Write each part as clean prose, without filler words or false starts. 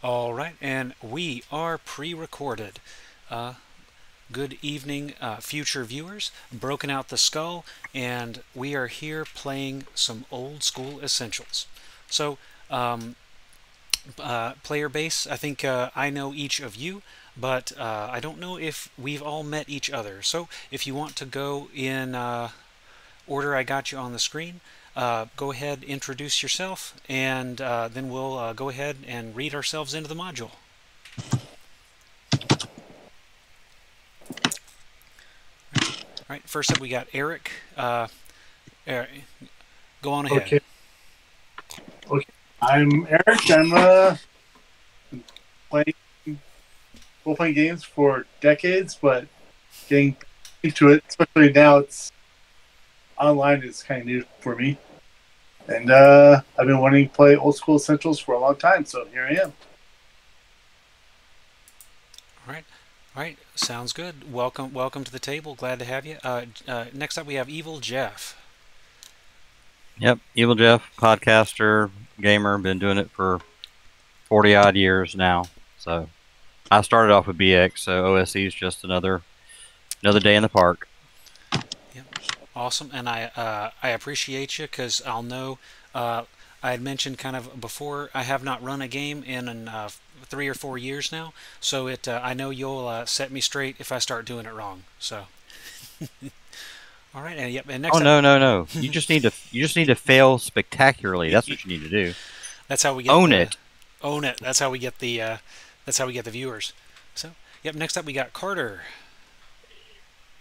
All right, and we are pre-recorded. Good evening, future viewers. Broken out the skull, and we are here playing some old school essentials. So, um, player base, I think I know each of you, but I don't know if we've all met each other. So, if you want to go in order I got you on the screen, go ahead, introduce yourself, and then we'll go ahead and read ourselves into the module. All right, first up we got Eric. Eric, go on ahead. Okay, okay. I'm Eric. I'm playing role playing games for decades, but getting into it, especially now, it's online is kind of new for me. And I've been wanting to play old school essentials for a long time, so here I am. All right, all right, sounds good. Welcome to the table. Glad to have you. Next up we have Evil Jeff. Yep, Evil Jeff, podcaster, gamer, been doing it for 40 odd years now. So I started off with BX, so OSE is just another day in the park. Yep, awesome, and I appreciate you because I'll know. I had mentioned kind of before I have not run a game in 3 or 4 years now, so I know you'll set me straight if I start doing it wrong. So, all right, and yep, and Oh next up, no. You just need to fail spectacularly. That's what you need to do. that's how we get Own the it. own it. That's how we get the viewers. So, yep, next up we got Carter.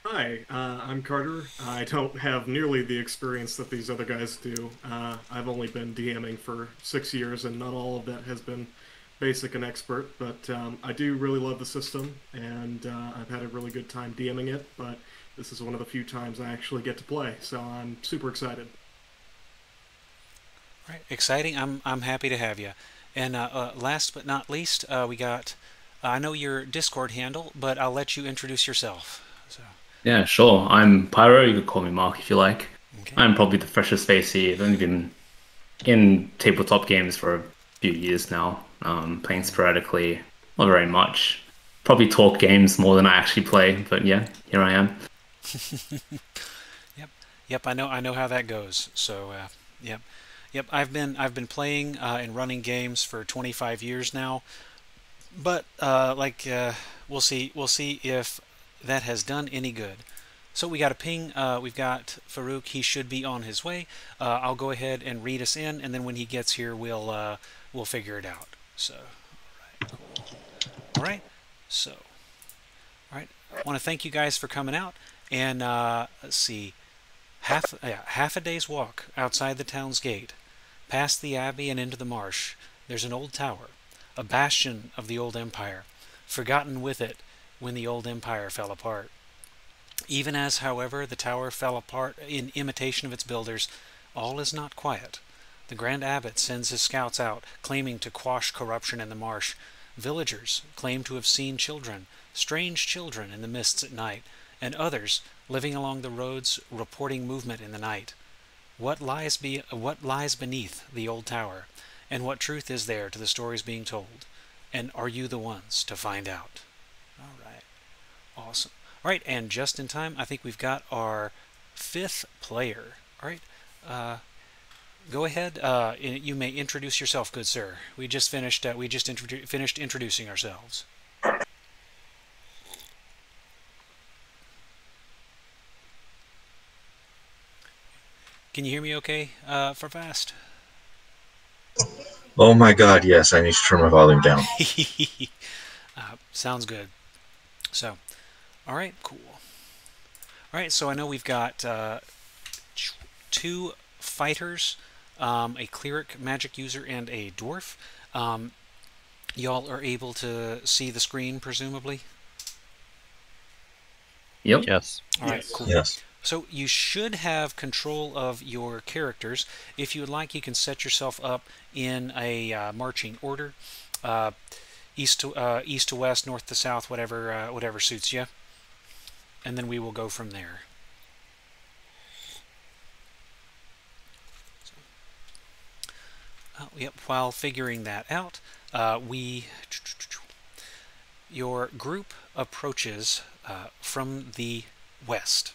Hi, I'm Carter. I don't have nearly the experience that these other guys do. I've only been DMing for 6 years, and not all of that has been basic and expert, but I do really love the system, and I've had a really good time DMing it, but this is one of the few times I actually get to play, so I'm super excited. All right, exciting. I'm happy to have you. And last but not least, we got. I know your Discord handle, but I'll let you introduce yourself. So, Yeah, sure. I'm Pyro. You could call me Mark if you like. okay. I'm probably the freshest face here. I've only been in tabletop games for a few years now, playing sporadically, not very much. Probably talk games more than I actually play, but yeah, here I am. Yep, yep. I know how that goes. So, yep, yep. I've been playing and running games for 25 years now. But we'll see if that has done any good. So we got a ping. We've got Farouk. He should be on his way. I'll go ahead and read us in, and then when he gets here, we'll figure it out. So, all right. So, all right. I want to thank you guys for coming out. And let's see, half a day's walk outside the town's gate, past the abbey and into the marsh. There's an old tower, a bastion of the old empire, forgotten with it when the old empire fell apart. Even as, however, the tower fell apart in imitation of its builders, all is not quiet. The Grand Abbot sends his scouts out, claiming to quash corruption in the marsh. Villagers claim to have seen children, strange children in the mists at night, and others, living along the roads, reporting movement in the night. What lies beneath the old tower, and what truth is there to the stories being told? And are you the ones to find out? All right. Awesome. All right, and just in time, I think we've got our fifth player. All right, uh, go ahead. You may introduce yourself, good sir. We just finished. We just finished introducing ourselves. Can you hear me? Okay, for fast. Oh my god, yes, I need to turn my volume down. Sounds good. So, all right, cool. All right, so I know we've got two fighters, a cleric magic user, and a dwarf. Um, Y'all are able to see the screen, presumably. Yep. Yes. All right, Yes. cool. Yes. So you should have control of your characters. If you would like, you can set yourself up in a marching order, uh, east to west, north to south, whatever suits you, and then we will go from there. Yep. While figuring that out, we your group approaches from the west.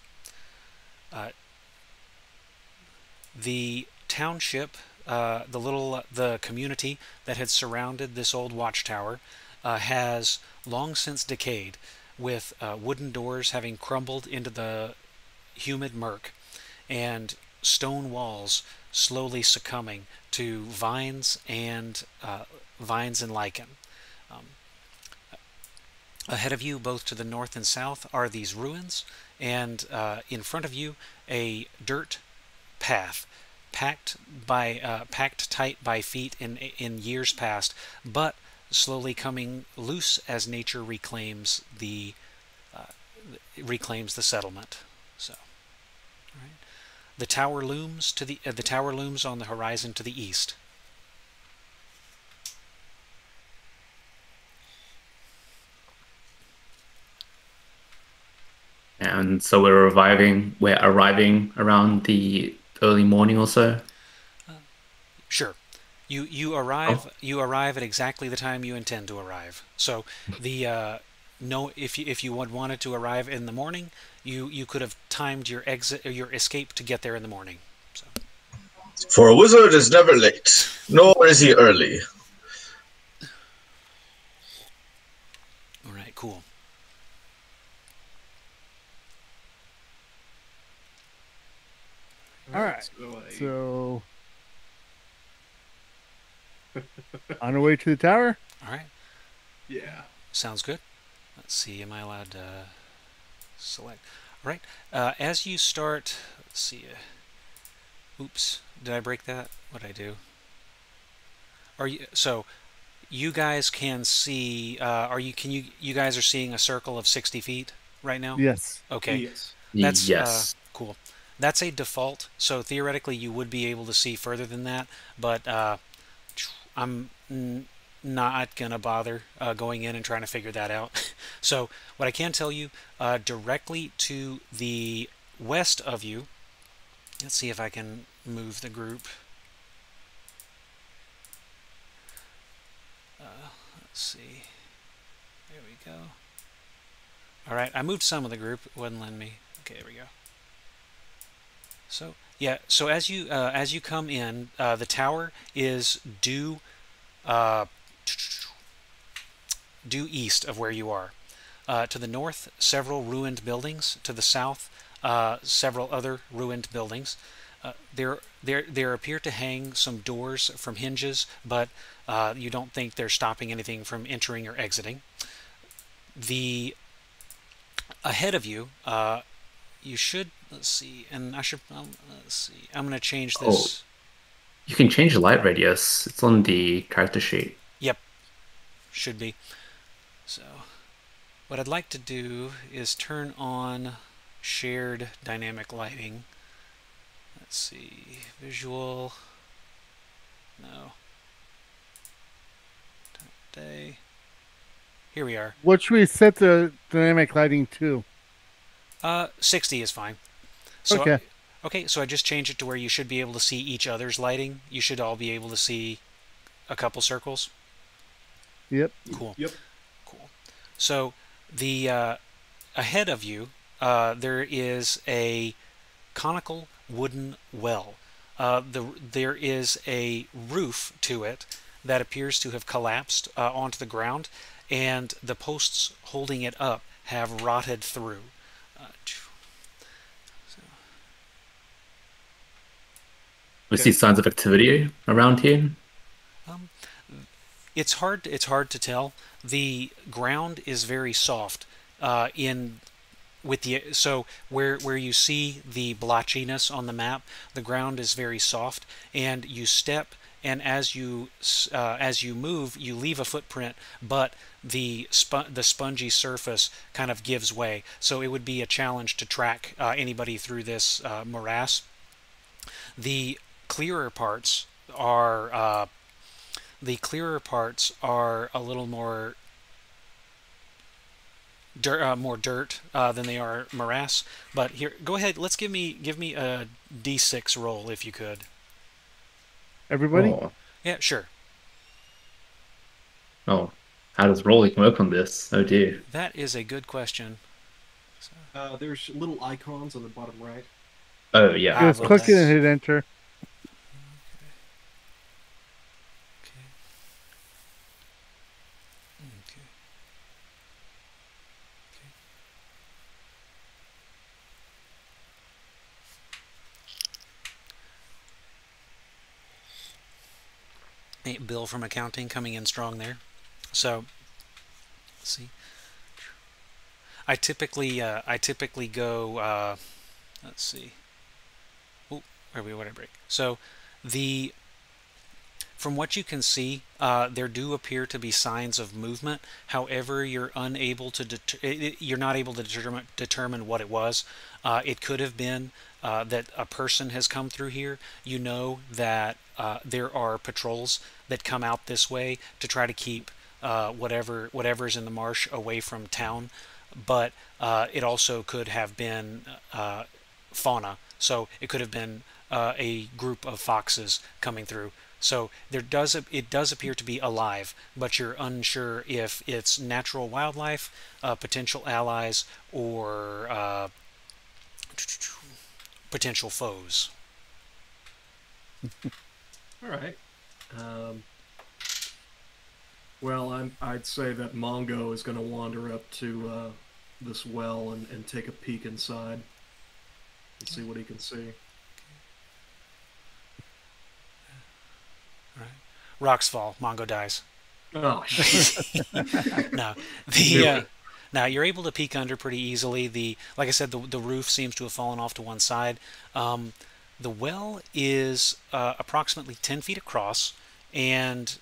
The township, the community that had surrounded this old watchtower, has long since decayed, with wooden doors having crumbled into the humid murk, and stone walls slowly succumbing to vines and lichen. Um, Ahead of you, both to the north and south, are these ruins, and in front of you, a dirt path, packed tight by feet in years past, but slowly coming loose as nature reclaims the settlement. So, all right. The tower looms on the horizon to the east. And so we're arriving around the early morning or so. Sure. You arrive at exactly the time you intend to arrive. So the no, if you wanted to arrive in the morning, you could have timed your escape to get there in the morning. So. For a wizard is never late, nor is he early. All right, cool. All right, so on our way to the tower. All right. Yeah. Sounds good. Let's see. Am I allowed to select? All right. As you start, let's see. Oops. Did I break that? What did I do? So? You guys can see. You guys are seeing a circle of 60 feet right now? Yes. Okay. Yes. That's yes. Cool. That's a default, so theoretically you would be able to see further than that, but I'm not gonna bother going in and trying to figure that out. So what I can tell you, directly to the west of you, let's see if I can move the group. Let's see. There we go. All right, I moved some of the group. It wouldn't let me. Okay, there we go. So yeah, so as you come in, the tower is due east of where you are. To the north, several ruined buildings. To the south, several other ruined buildings. There appear to hang some doors from hinges, but you don't think they're stopping anything from entering or exiting. Ahead of you, you should, let's see, and let's see. I'm going to change this. Oh, you can change the light radius. It's on the character sheet. Yep, should be. So, what I'd like to do is turn on shared dynamic lighting. Let's see, visual. No. Day. Here we are. What should we set the dynamic lighting to? 60 is fine. So, okay. Okay, so I just changed it to where you should be able to see each other's lighting. You should all be able to see a couple circles. Yep. Cool. Yep. Cool. So the ahead of you, there is a conical wooden well. There is a roof to it that appears to have collapsed onto the ground, and the posts holding it up have rotted through. We see signs of activity around here. It's hard to tell. The ground is very soft. So where you see the blotchiness on the map, the ground is very soft, and you step, and as you move, you leave a footprint, but the spongy surface kind of gives way. So it would be a challenge to track anybody through this morass. The clearer parts are a little more dirt than they are morass. But here, go ahead. Let's give me a D6 roll if you could. Everybody? Oh, Yeah, sure. Oh, how does rolling work on this? Oh dear. That is a good question. There's little icons on the bottom right. Oh yeah. Ah, Just little click it and dice. hit enter. Okay. Okay. Hey, Bill from accounting coming in strong there. So, let's see. I typically go. Let's see. Oh, where would I break? So, the from what you can see, there do appear to be signs of movement. However, you're unable to you're not able to determine what it was. It could have been that a person has come through here. You know that there are patrols that come out this way to try to keep whatever's in the marsh away from town. But it also could have been fauna. So it could have been a group of foxes coming through. So it does appear to be alive, but you're unsure if it's natural wildlife, potential allies, or potential foes. All right. Well, I'd say that Mongo is going to wander up to this well and take a peek inside and see what he can see. Right. Rocks fall. Mongo dies. Oh, No, the now you're able to peek under pretty easily. Like I said, the roof seems to have fallen off to one side. The well is approximately 10 feet across and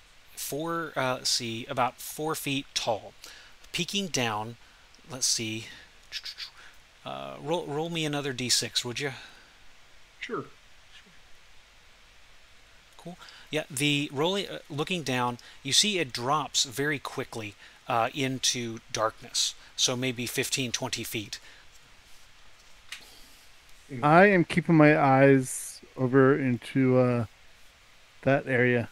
let's see, about 4 feet tall. Peeking down, let's see. Roll me another d6, would you? sure. Cool. Yeah, the rolling, looking down, you see it drops very quickly into darkness. So maybe 15, 20 feet. I am keeping my eyes over into that area.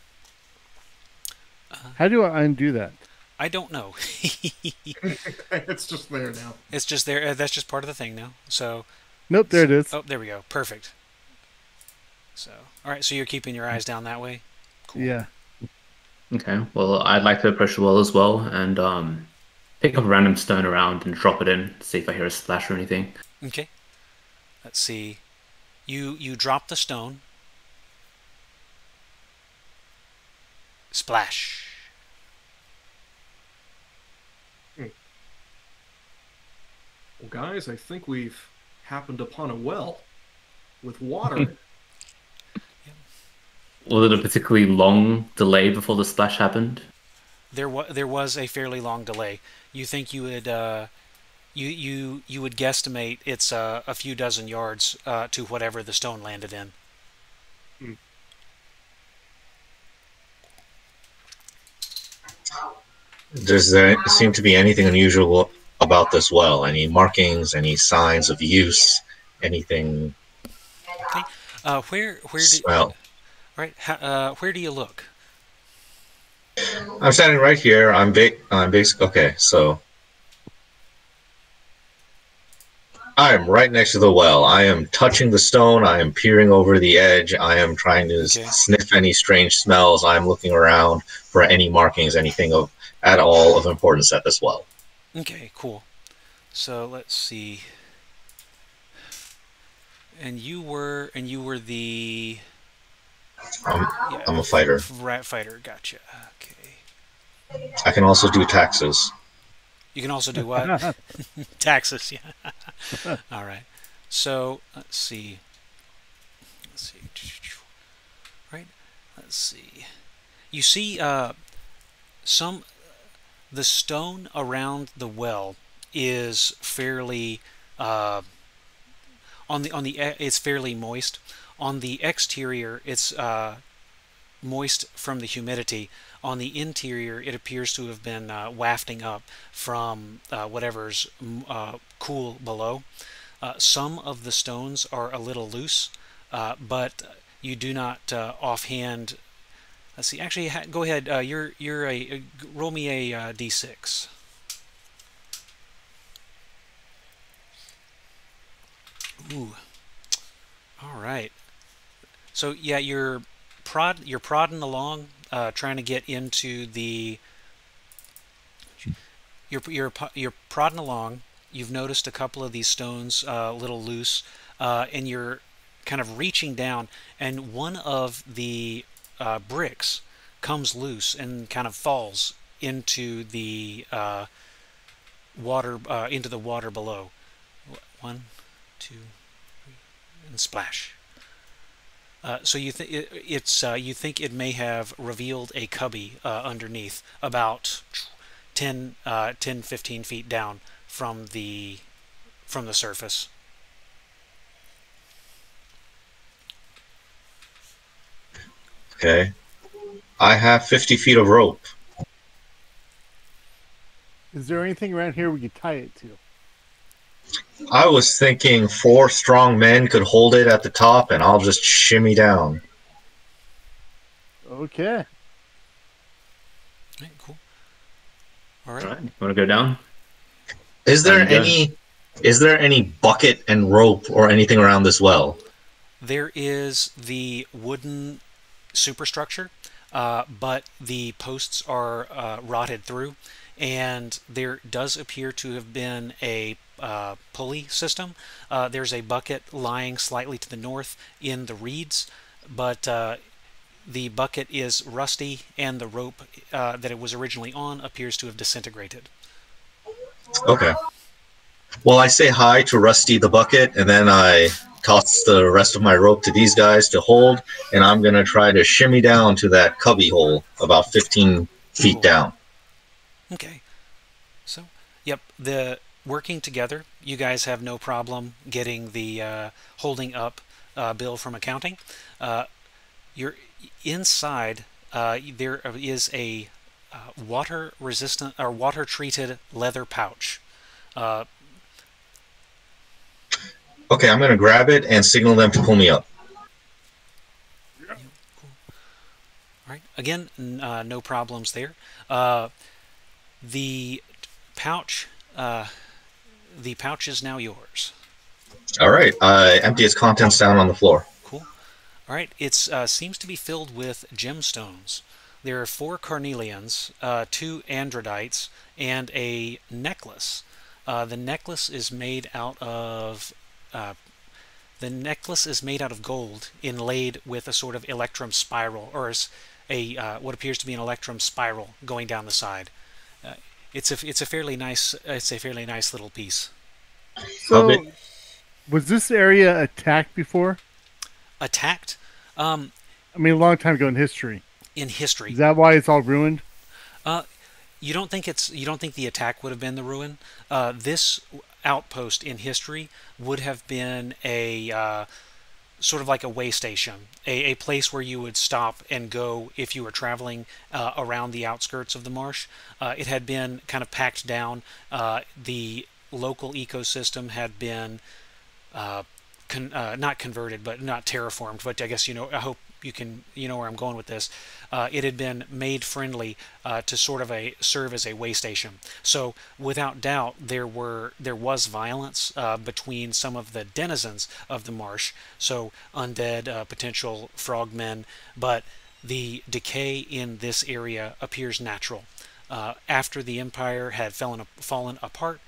How do I undo that? I don't know. It's just there now. It's just there. That's just part of the thing now. So, Nope, there it is. oh, there we go. Perfect. So, all right. So you're keeping your eyes down that way. Cool. Yeah. Okay. Well, I'd like to approach the well as well and pick up a random stone around and drop it in, see if I hear a splash or anything. Okay. Let's see. You drop the stone. Splash. Well, guys, I think we've happened upon a well with water. Was it a particularly long delay before the splash happened? There was a fairly long delay. You think you would you would guesstimate it's a few dozen yards to whatever the stone landed in. Does there seem to be anything unusual about this well? Any markings, any signs of use, anything? Okay. Where do Smell. right? Where do you look? I'm standing right here. I'm basic. Okay, so I am right next to the well. I am touching the stone. I am peering over the edge. I am trying to Okay. sniff any strange smells. I'm looking around for any markings, anything of at all of importance at this well. Okay, cool. So let's see. And you were the I'm a fighter. rat fighter. Gotcha. Okay. I can also do taxes. You can also do what? Taxes. Yeah. All right. So let's see. Let's see. Right. Let's see. You see, the stone around the well is fairly it's fairly moist. On the exterior, it's moist from the humidity. On the interior, it appears to have been wafting up from whatever's cool below. Some of the stones are a little loose, but you do not offhand let's see. Actually, go ahead. You're a roll me a d6. Ooh. All right. So yeah, you're prodding along, trying to get into the. You're prodding along. You've noticed a couple of these stones a little loose, and you're kind of reaching down, and one of the bricks comes loose and kind of falls into the water below. One, two, three, and splash. So you think it may have revealed a cubby underneath, about 10, 15 feet down from the surface. Okay. I have 50 feet of rope. Is there anything around here we could tie it to? I was thinking 4 strong men could hold it at the top, and I'll just shimmy down. Okay. All right, cool. All right. All right, you want to go down? Is there any bucket and rope or anything around this well? There is the wooden superstructure, but the posts are rotted through, and there does appear to have been a pulley system. There's a bucket lying slightly to the north in the reeds, but the bucket is rusty, and the rope that it was originally on appears to have disintegrated. Okay. Well, I say hi to Rusty the bucket, and then I toss the rest of my rope to these guys to hold, and I'm going to try to shimmy down to that cubby hole about 15 feet down. Okay. So, yep, the working together, you guys have no problem getting the holding up bill from accounting. You're inside. There is a water resistant or water treated leather pouch. Okay, I'm going to grab it and signal them to pull me up. Cool. All right. Again, no problems there. The pouch is now yours. All right, empty its contents down on the floor. Cool. All right. It seems to be filled with gemstones. There are 4 carnelians, 2 androdites, and a necklace. The necklace is made out of gold, inlaid with a sort of electrum spiral, or what appears to be an electrum spiral going down the side. It's a fairly nice little piece. So, was this area attacked before? Attacked? I mean, a long time ago in history. In history. Is that why it's all ruined? You don't think the attack would have been the ruin? This outpost in history would have been a sort of like a way station, a place where you would stop and go if you were traveling around the outskirts of the marsh. It had been kind of packed down. The local ecosystem had been not converted, but not terraformed. But I guess I hope you know where I'm going with this. It had been made friendly to sort of serve as a way station. So without doubt, there was violence between some of the denizens of the marsh. So undead, potential frogmen, but the decay in this area appears natural. After the Empire had fallen apart,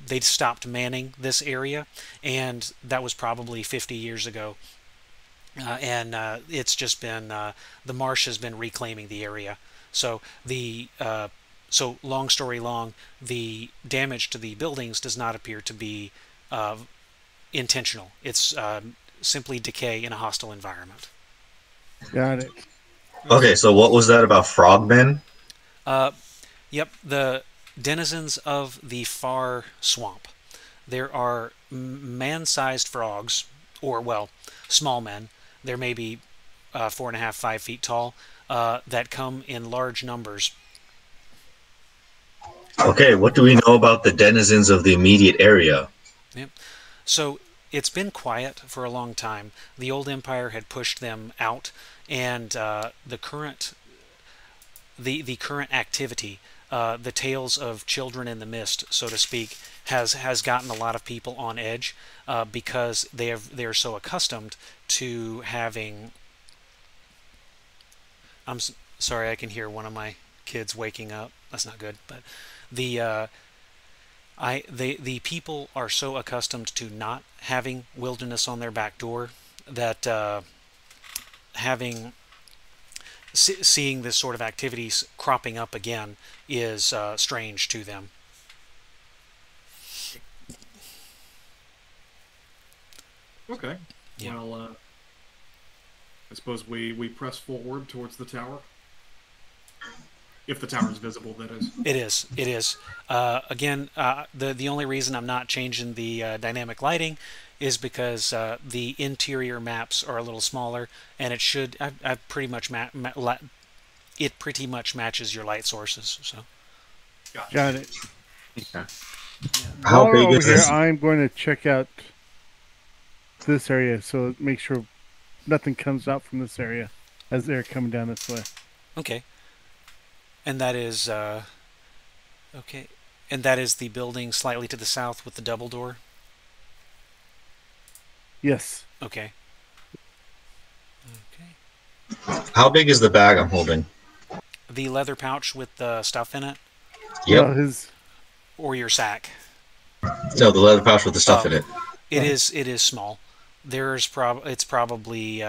they stopped manning this area, and that was probably 50 years ago. And it's just been the marsh has been reclaiming the area. So so long story long, the damage to the buildings does not appear to be intentional. It's simply decay in a hostile environment. Got it. Okay, so what was that about frogmen? Yep, the denizens of the far swamp. There are man-sized frogs, or well, small men. There may be 4.5, 5 feet tall, that come in large numbers. Okay, what do we know about the denizens of the immediate area? Yep. So it's been quiet for a long time. The old empire had pushed them out, and the current activity, the tales of children in the mist, so to speak, has gotten a lot of people on edge because they're so accustomed to having. Sorry, I can hear one of my kids waking up. That's not good, but the the people are so accustomed to not having wilderness on their back door that having seeing this sort of activities cropping up again is strange to them. Okay. Yeah. Well, I suppose we press forward towards the tower. If the tower is visible, that is. It is. It is. Again, the only reason I'm not changing the dynamic lighting is because the interior maps are a little smaller, and it should. I pretty much it pretty much matches your light sources. So. Got it. Okay. How While big we're is over here, this? I'm going to check out this area, so make sure nothing comes out from this area as they're coming down this way. Okay. And that is okay. And that is the building slightly to the south with the double door. Yes. Okay. Okay. How big is the bag I'm holding? The leather pouch with the stuff in it, Yep. No, his or your sack. No, the leather pouch with the stuff in it. It is. It is small. There's it's probably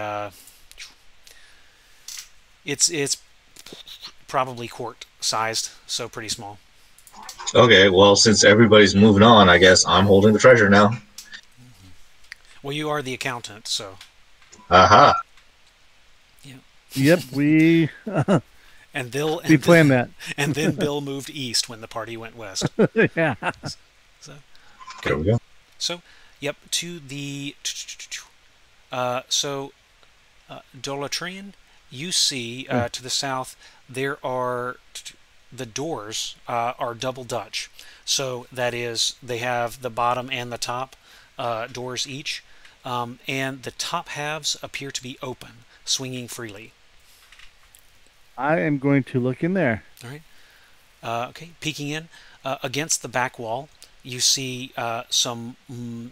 it's probably quart sized, so pretty small. Okay, well, since everybody's moving on, I guess I'm holding the treasure now. Well, you are the accountant, so. Aha. Yep, we And Bill. we planned that. And then Bill moved east when the party went west. Yeah. So. There we go. So, yep, to the Dolatrian, you see to the south there are the doors are double Dutch. So that is they have the bottom and the top doors each, and the top halves appear to be open, swinging freely. I am going to look in there. All right. Okay, peeking in against the back wall, you see some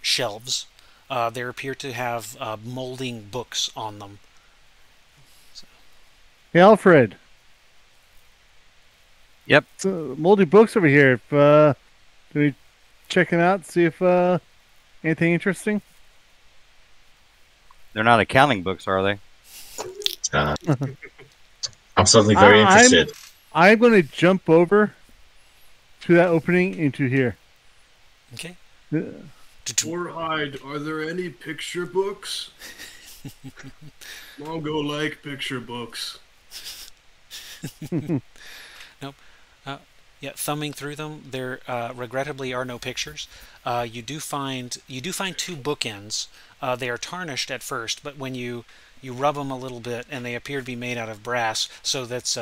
shelves. There appear to have molding books on them. So. Hey, Alfred. Yep. So, moldy books over here. If can we check it out? See if anything interesting. They're not accounting books, are they? I'm suddenly very interested. I'm going to jump over to that opening into here. Okay. Or hide. Are there any picture books? Mongo like picture books. Nope. Yeah, thumbing through them, there regrettably are no pictures. You do find two bookends. They are tarnished at first, but when you rub them a little bit, and they appear to be made out of brass, so that's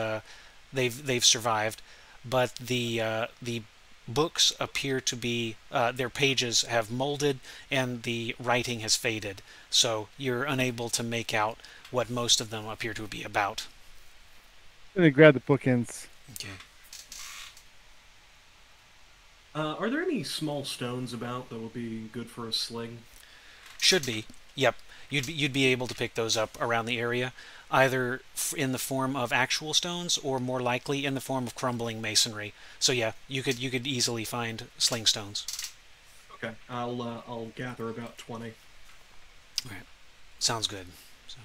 they've survived. But the books appear to be their pages have molded and the writing has faded, so you're unable to make out what most of them appear to be about. I'm going to grab the bookends. Okay. Are there any small stones about that would be good for a sling? Should be. Yep. You'd be able to pick those up around the area, either in the form of actual stones or more likely in the form of crumbling masonry. So yeah, you could easily find sling stones. Okay, I'll gather about 20. All right. Sounds good. So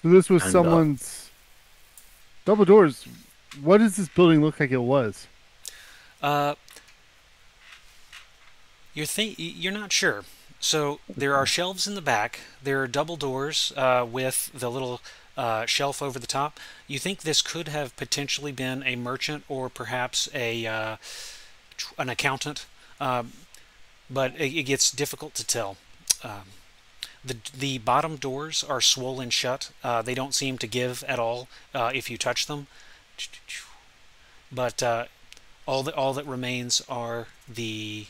this was And, someone's double doors. What does this building look like it was? You're not sure. So there are shelves in the back. There are double doors with the little shelf over the top. You think this could have potentially been a merchant or perhaps an accountant, but it gets difficult to tell. The bottom doors are swollen shut. They don't seem to give at all if you touch them. But all that remains are the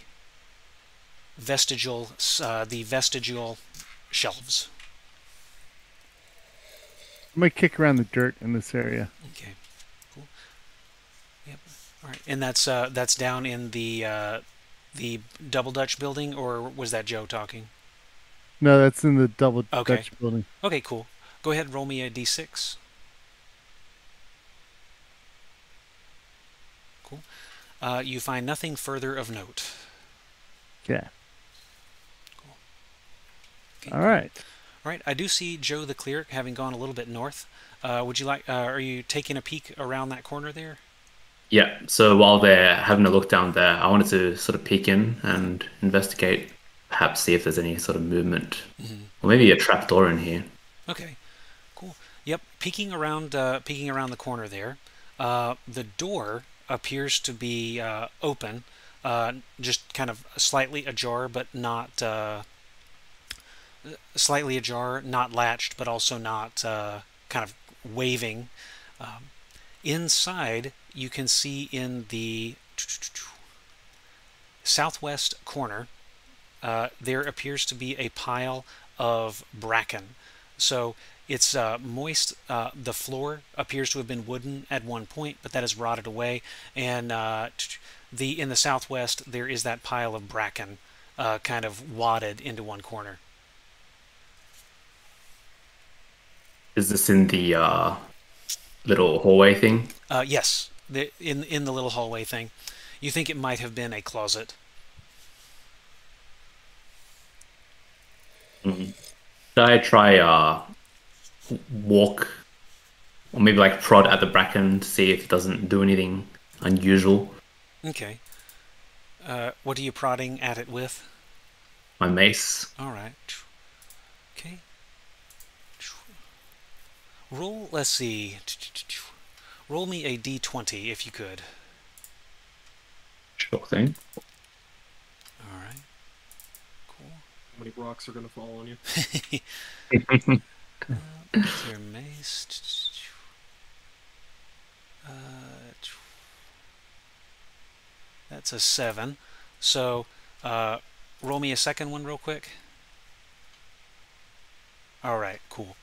vestigial shelves. I'm gonna kick around the dirt in this area. Okay, cool. Yep. All right, and that's down in the Double Dutch building, or was that Joe talking? No, that's in the double Okay. Dutch building. Okay, cool. Go ahead and roll me a d6. Cool. You find nothing further of note. Yeah. Okay. All right. All right. I do see Joe the cleric having gone a little bit north. Would you like? Are you taking a peek around that corner there? Yeah. So while they're having a look down there, I wanted to sort of peek in and investigate, perhaps see if there's any sort of movement, or maybe a trapdoor in here. Okay. Cool. Yep. Peeking around the corner there. The door appears to be open, just kind of slightly ajar, but not slightly ajar, not latched, but also not kind of waving. Inside, you can see in the southwest corner, there appears to be a pile of bracken. So it's moist. The floor appears to have been wooden at one point, but that has rotted away. And in the southwest, there is that pile of bracken, kind of wadded into one corner. Is this in the little hallway thing? Yes, in the little hallway thing. You think it might have been a closet. Should I try walk, or maybe like prod at the bracken to see if it doesn't do anything unusual? Okay. What are you prodding at it with? My mace. All right. Okay. Roll, let's see. Roll me a d20 if you could. Sure thing. All right. Cool. How many rocks are going to fall on you? What's your mace? That's a 7. So, roll me a second one real quick. All right, cool.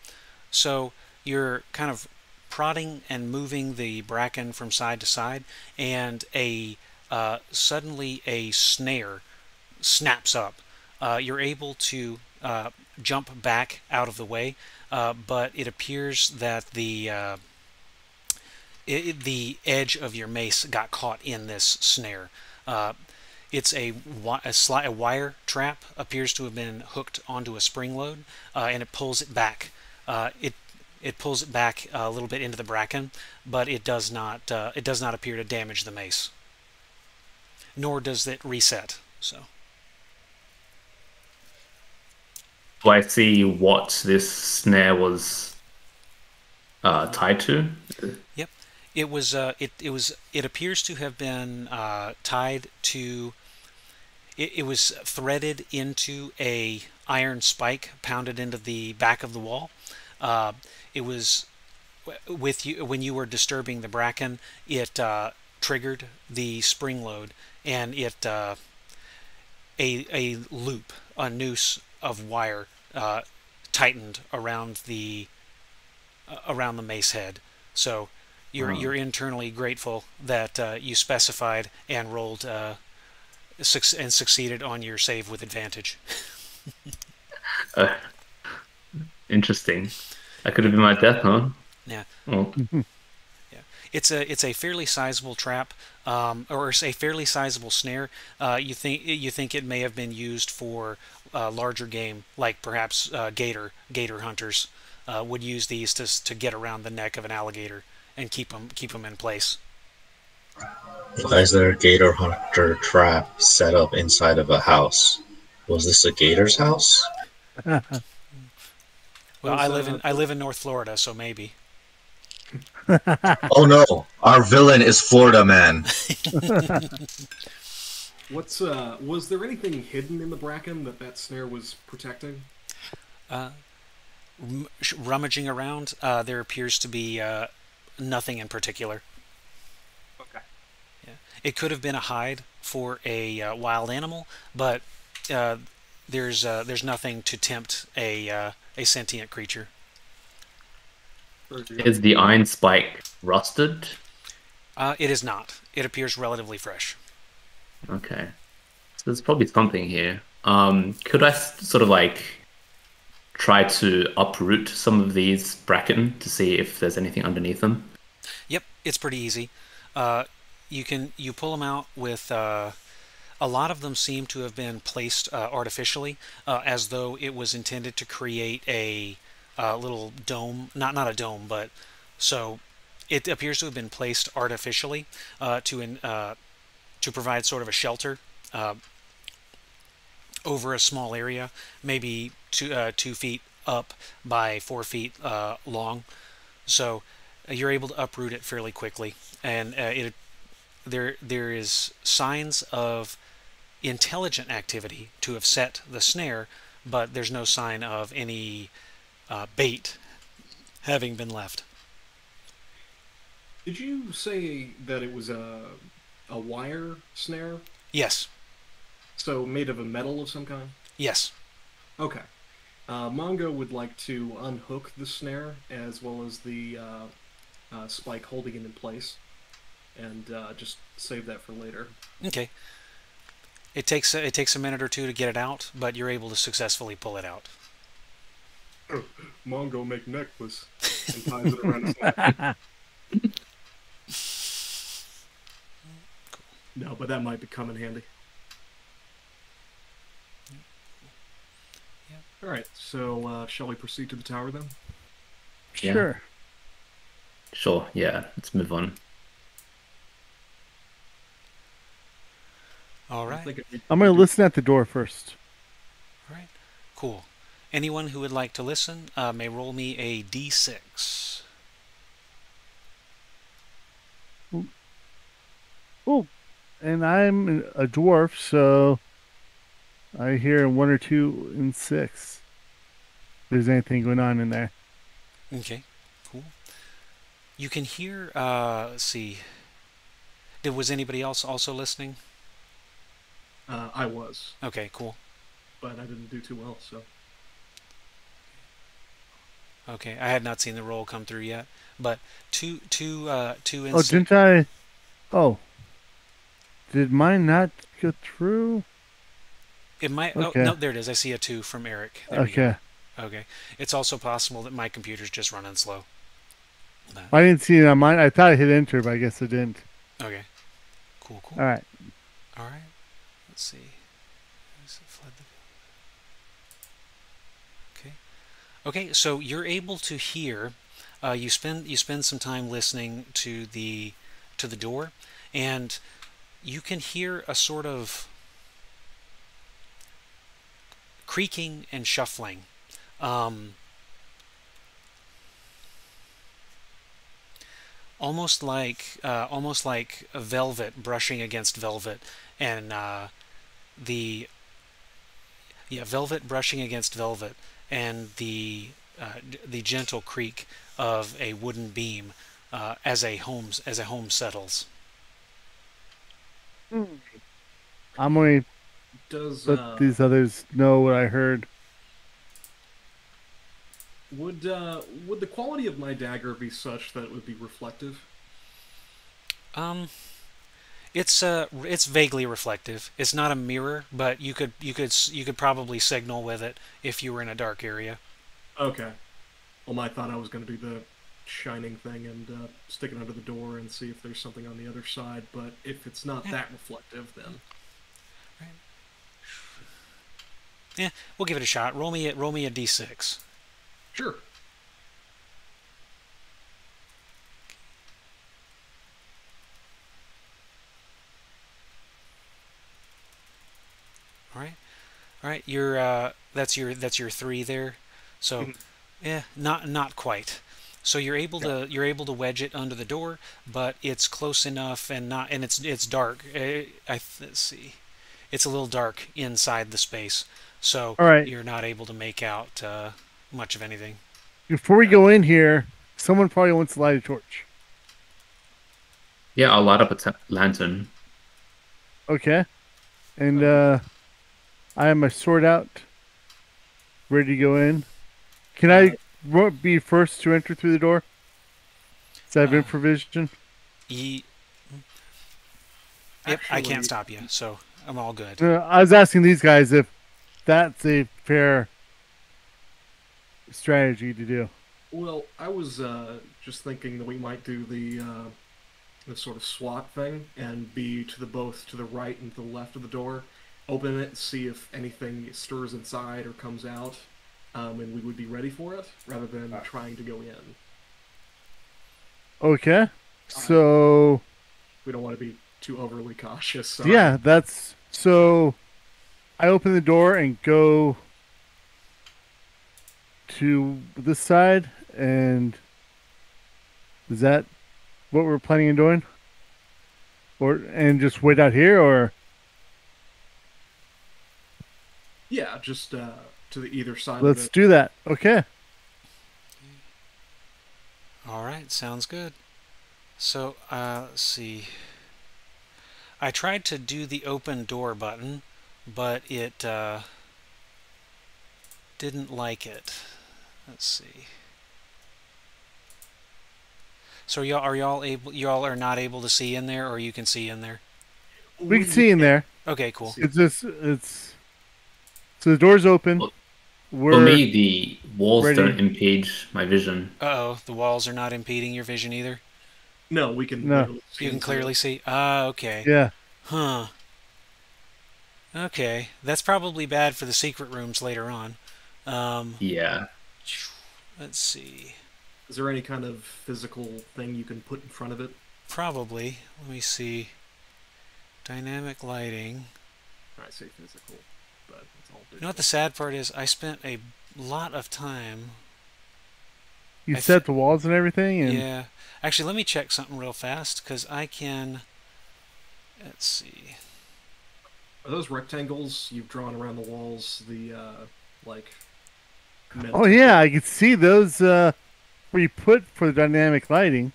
So you're kind of prodding and moving the bracken from side to side, and suddenly a snare snaps up. You're able to jump back out of the way, but it appears that the edge of your mace got caught in this snare. It's a wire trap, appears to have been hooked onto a spring load, and it pulls it back. It pulls it back a little bit into the bracken, but it does not appear to damage the mace, nor does it reset. So. Do I see what this snare was tied to? Yep, it was. It appears to have been tied to. It was threaded into a iron spike pounded into the back of the wall. It was with you when you were disturbing the bracken. It triggered the spring load, and it a loop, a noose of wire tightened around the mace head. So you're internally grateful that you specified and rolled and succeeded on your save with advantage. Interesting. That could have been my death, huh? Yeah. Oh. Yeah. It's a fairly sizable trap, or a fairly sizable snare. You think it may have been used for larger game, like perhaps gator hunters would use these to get around the neck of an alligator and keep them in place. Why is there a gator hunter trap set up inside of a house? Was this a gator's house? Well, I live in North Florida, so maybe. Oh no, our villain is Florida man. Was there anything hidden in the bracken that snare was protecting? Rummaging around, there appears to be nothing in particular. Okay. Yeah. It could have been a hide for a wild animal, but there's nothing to tempt a sentient creature. Is the iron spike rusted? It is not. It appears relatively fresh. Okay. So there's probably something here. Could I sort of like try to uproot some of these bracken to see if there's anything underneath them? Yep, it's pretty easy. You pull them out with a lot of them seem to have been placed artificially, as though it was intended to create a little dome. Not a dome, but so it appears to have been placed artificially to provide sort of a shelter over a small area, maybe 2 feet up by 4 feet long. So you're able to uproot it fairly quickly, and there is signs of intelligent activity to have set the snare, but there's no sign of any bait having been left. Did you say that it was a wire snare? Yes. So made of a metal of some kind? Yes. Okay. Mongo would like to unhook the snare as well as the spike holding it in place, and just save that for later. Okay. It takes a minute or two to get it out, but you're able to successfully pull it out. Mongo make necklace and ties it around his neck. No, but that might come in handy. All right, so shall we proceed to the tower then? Yeah. Sure. Sure, yeah, let's move on. All right. I'm going to listen at the door first. All right. Cool. Anyone who would like to listen may roll me a d6. Oh, and I'm a dwarf, so I hear 1 or 2 and 6. If there's anything going on in there. Okay. Cool. You can hear. Let's see. Was anybody else also listening? I was, Okay. Cool. but I didn't do too well, so. Okay. I had not seen the roll come through yet, but two and Oh, didn't I? Oh. Did mine not go through? It might. Okay. Oh no, there it is. I see a 2 from Eric. There we go. Okay. Okay. It's also possible that my computer's just running slow. I didn't see it on mine. I thought I hit enter, but I guess I didn't. Okay. Cool. Cool. All right. All right. Let's see. Okay. Okay. So you're able to hear. You spend some time listening to the door, and you can hear a sort of creaking and shuffling. Almost like a velvet brushing against velvet, and velvet brushing against velvet, and the gentle creak of a wooden beam as a home settles. I'm going Does to let these others know what I heard. would the quality of my dagger be such that it would be reflective? It's vaguely reflective. It's not a mirror, but you could probably signal with it if you were in a dark area. Okay. Well, I thought I was going to do the shining thing and stick it under the door and see if there's something on the other side, but if it's not that reflective, then... Right. Yeah, we'll give it a shot. Roll me a d6. Sure. All right. That's your 3 there. So, yeah, not quite. So you're able to wedge it under the door, but it's close enough and it's dark. Let's see, it's a little dark inside the space, so All right. You're not able to make out much of anything. Before we go in here, someone probably wants to light a torch. Yeah, I'll light up a lantern. Okay. And I have my sword out, ready to go in. Can I be first to enter through the door? Does that have improvisation? Yep, I Actually- can't stop you, so I'm all good. I was asking these guys if that's a fair strategy to do. Well, I was just thinking that we might do the sort of SWAT thing and be both to the right and to the left of the door, open it, see if anything stirs inside or comes out, and we would be ready for it rather than trying to go in. Okay. So We don't want to be too overly cautious. yeah, that's so. I open the door and go to this side, and is that what we're planning on doing? And just wait out here, or Yeah, just to the either side let's of it. do that. Okay. All right, sounds good. So, let's see. I tried to do the open door button, but it didn't like it. Let's see. So y'all are not able to see in there, or you can see in there? We can see in there. Okay, cool. It's so the door's open. Well, We're For me, the walls ready. don't impede my vision. Uh-oh, the walls are not impeding your vision either? No, we can. No. literally see You can inside. clearly see? Ah, okay. yeah. Huh. Okay, that's probably bad for the secret rooms later on. Yeah. Let's see. Is there any kind of physical thing you can put in front of it? Probably. Let me see. Dynamic lighting. I say physical, but it's all digital. You know what the sad part is? I spent a lot of time. You I set the walls and everything, and Yeah. Actually, let me check something real fast, because I can... Let's see. Are those rectangles you've drawn around the walls the like? meant oh to- yeah, I can see those where you put for the dynamic lighting.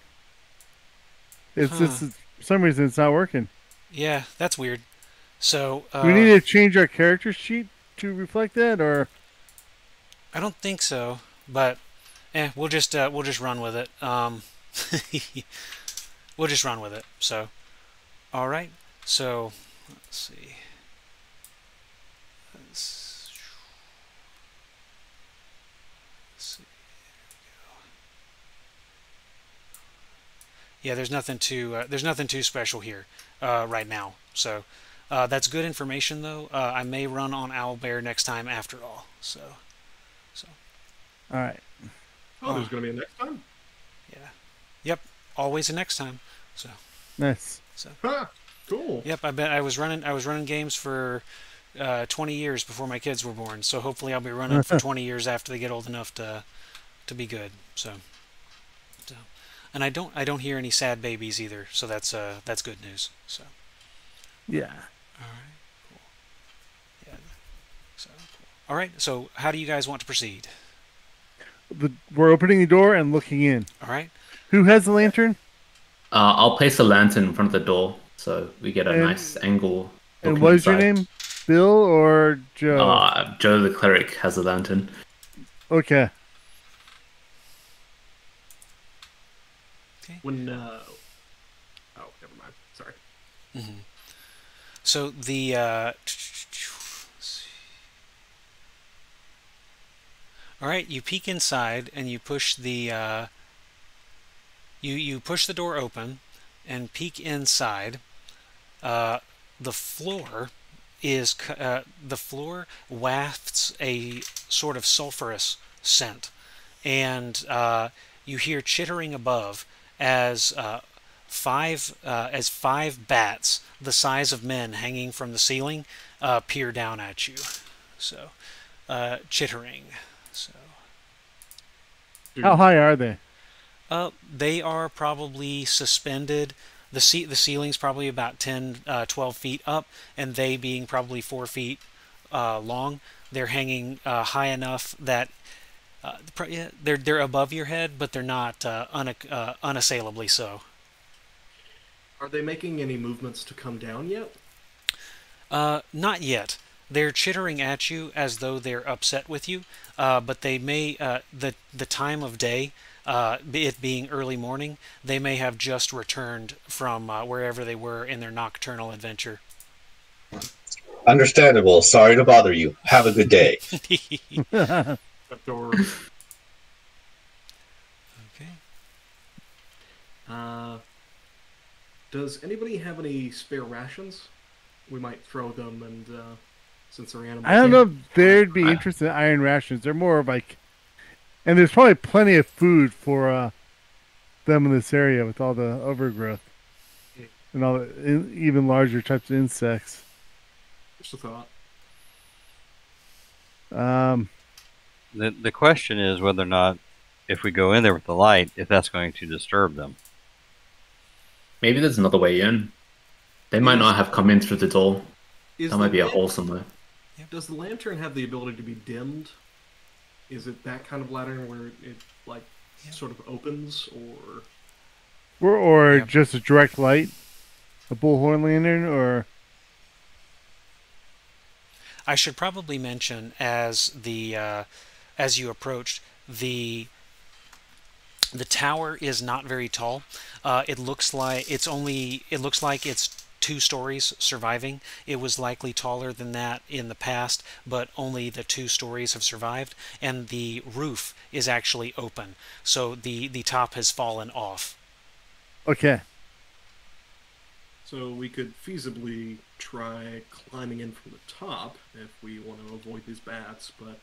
It's Huh. just for some reason it's not working. Yeah, that's weird. So, Do we need to change our character sheet to reflect that, or I don't think so, but we'll just run with it. We'll just run with it. So, all right. So, let's see. Let's see. Yeah, there's nothing too special here right now. So, that's good information though. I may run on Owlbear next time after all. So. all right? Oh, there's going to be a next time. Yeah. Yep. Always a next time. So. Nice. Ha! Cool. Yep. I was running games for 20 years before my kids were born. So hopefully I'll be running for 20 years after they get old enough to be good. So. And I don't hear any sad babies either. So that's good news. So. Yeah. All right. Cool. Yeah. So. Cool. All right. So how do you guys want to proceed? We're opening the door and looking in. All right. Who has the lantern? I'll place a lantern in front of the door so we get a And- nice angle. And looking what is your inside. name? Bill or Joe? Joe the cleric has a lantern. Okay. When oh, never mind. Sorry. Mm-hmm. So the all right, you peek inside and you push the you push the door open and peek inside. The floor wafts a sort of sulfurous scent, and you hear chittering above as five bats the size of men hanging from the ceiling peer down at you. So chittering. So How high are they? they are probably suspended. The ceiling's probably about 10, 12 feet up, and they being probably 4 feet long. They're hanging high enough that they're above your head, but they're not unassailably so. Are they making any movements to come down yet? Not yet. They're chittering at you as though they're upset with you, but they may the time of day it being early morning, they may have just returned from wherever they were in their nocturnal adventure. Understandable. Sorry to bother you. Have a good day. Adorable. Okay. Does anybody have any spare rations? We might throw them, and since they're animals. I don't know if they'd be interested in iron rations. They're more of like, and there's probably plenty of food for them in this area with all the overgrowth and all the even larger types of insects. Just a thought. The question is whether or not, if we go in there with the light, if that's going to disturb them. Maybe there's another way in. They might not have come in through the door. Is That might be a the hole somewhere. Does the lantern have the ability to be dimmed? Is it that kind of lantern where it like sort of opens, or Yeah. just a direct light, a bullhorn lantern, or I should probably mention as as you approached, the tower is not very tall. It looks like it's 2 stories surviving. It was likely taller than that in the past, but only the 2 stories have survived, and the roof is actually open, so the top has fallen off. okay. so we could feasibly try climbing in from the top if we want to avoid these bats, but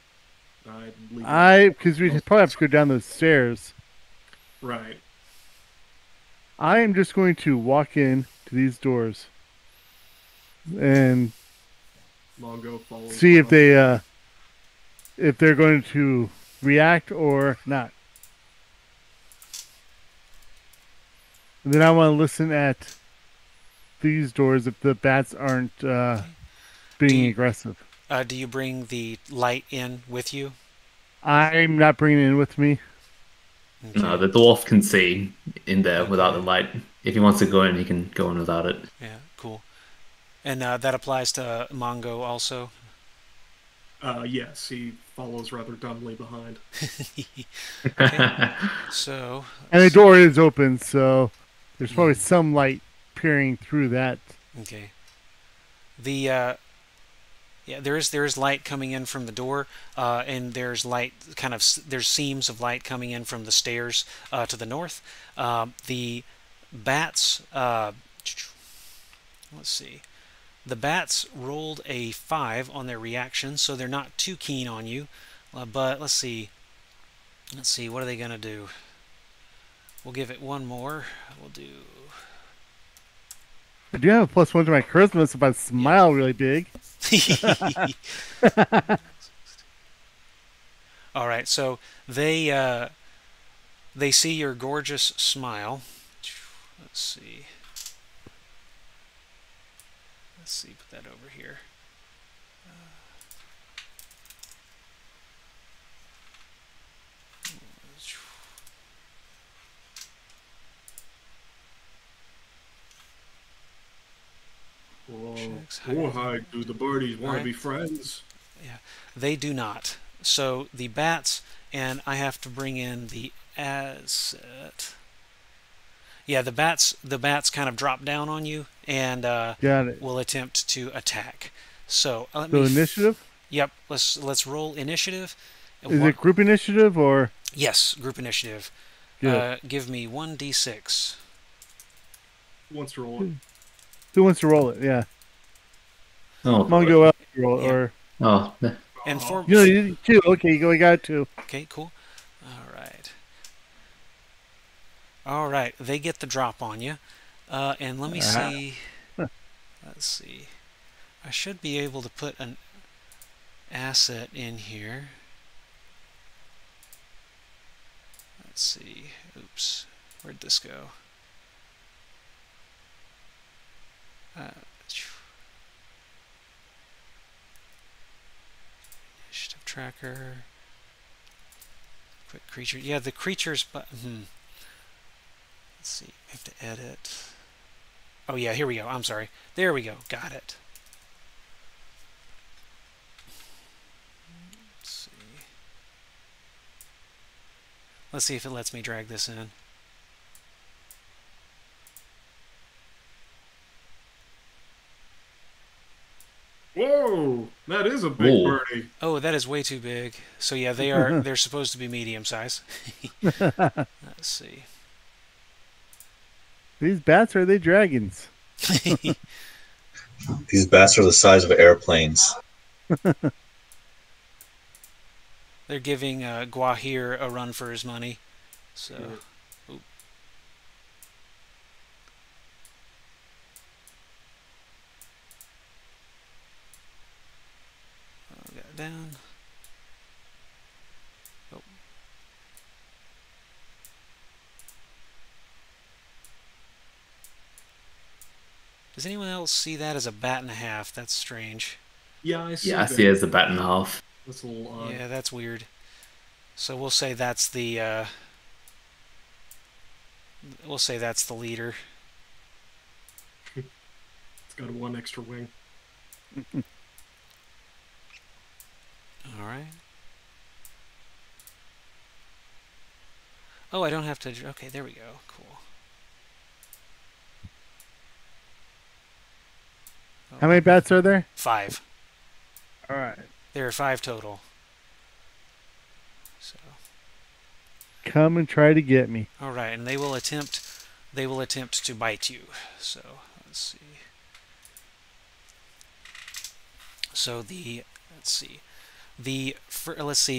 I'd leave. Because we probably have to go down those stairs. Right. I am just going to walk in to these doors and Mongo follows. see if they're going to react or not. And then I want to listen at these doors if the bats aren't being aggressive. Do you bring the light in with you? I'm not bringing it in with me. Okay. No, the dwarf can see in there without the light. If he wants to go in, he can go in without it. Yeah, cool. And that applies to Mongo also? Yes, he follows rather dumbly behind. Okay. So... And the door is open, so there's probably some light peering through that. Okay. The there is light coming in from the door, and there's there's seams of light coming in from the stairs to the north. The bats, let's see, the bats rolled a 5 on their reaction, so they're not too keen on you. But let's see, what are they gonna do? We'll give it one more. We'll do. I do have a +1 to my charisma, so if I smile really big. All right, so they see your gorgeous smile. Let's see. Put that over here. Hi, do the birdies want to be friends? Yeah, they do not. So the bats, and I have to bring in the asset. Yeah, the bats kind of drop down on you and Got it. will attempt to attack. So let So me. initiative? Yep. Let's roll initiative. Is it group initiative or? Yes, group initiative. Good. Give me 1d6. Who wants to roll it? Who wants to roll it? Yeah. Oh, Mongo up roll it, Yeah. or oh, And for you 2. Okay, we got 2. Okay, cool. All right. They get the drop on you, and let me see. Let's see. I should be able to put an asset in here. Let's see. Oops. Where'd this go? Initiative tracker. Quick creature. Yeah, the creatures. But let's see. I have to edit. Oh yeah, here we go. I'm sorry. There we go. Got it. Let's see if it lets me drag this in. Whoa, that is a big Whoa. birdie. Oh, that is way too big. So yeah, they're supposed to be medium size. Let's see. These bats, are they dragons? These bats are the size of airplanes. They're giving Guahir a run for his money. So, oop. Got it down. Oh. Does anyone else see that as a bat and a half? That's strange. Yeah, I see. Yeah, I that. see it as a bat and a half. That's a little odd. Yeah, that's weird. So we'll say that's the leader. It's got one extra wing. All right. Oh, I don't have to. Okay, there we go. Cool. Oh, How many bats are there? 5. All right. There are 5 total. So. Come and try to get me. All right, and they will attempt to bite you. So let's see. So let's see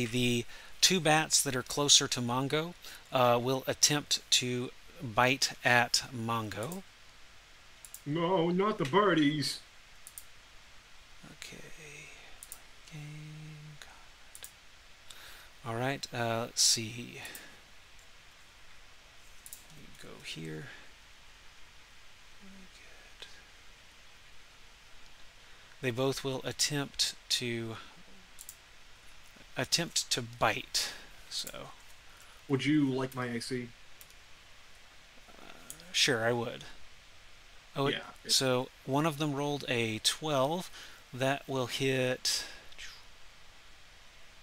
the 2 bats that are closer to Mongo will attempt to bite at Mongo. No, not the birdies. Okay. Game. God. All right. Let's see. Go here. Very good. They both will attempt to bite. So. Would you like my AC? Sure, I would. Oh, yeah. So one of them rolled a 12. That will hit.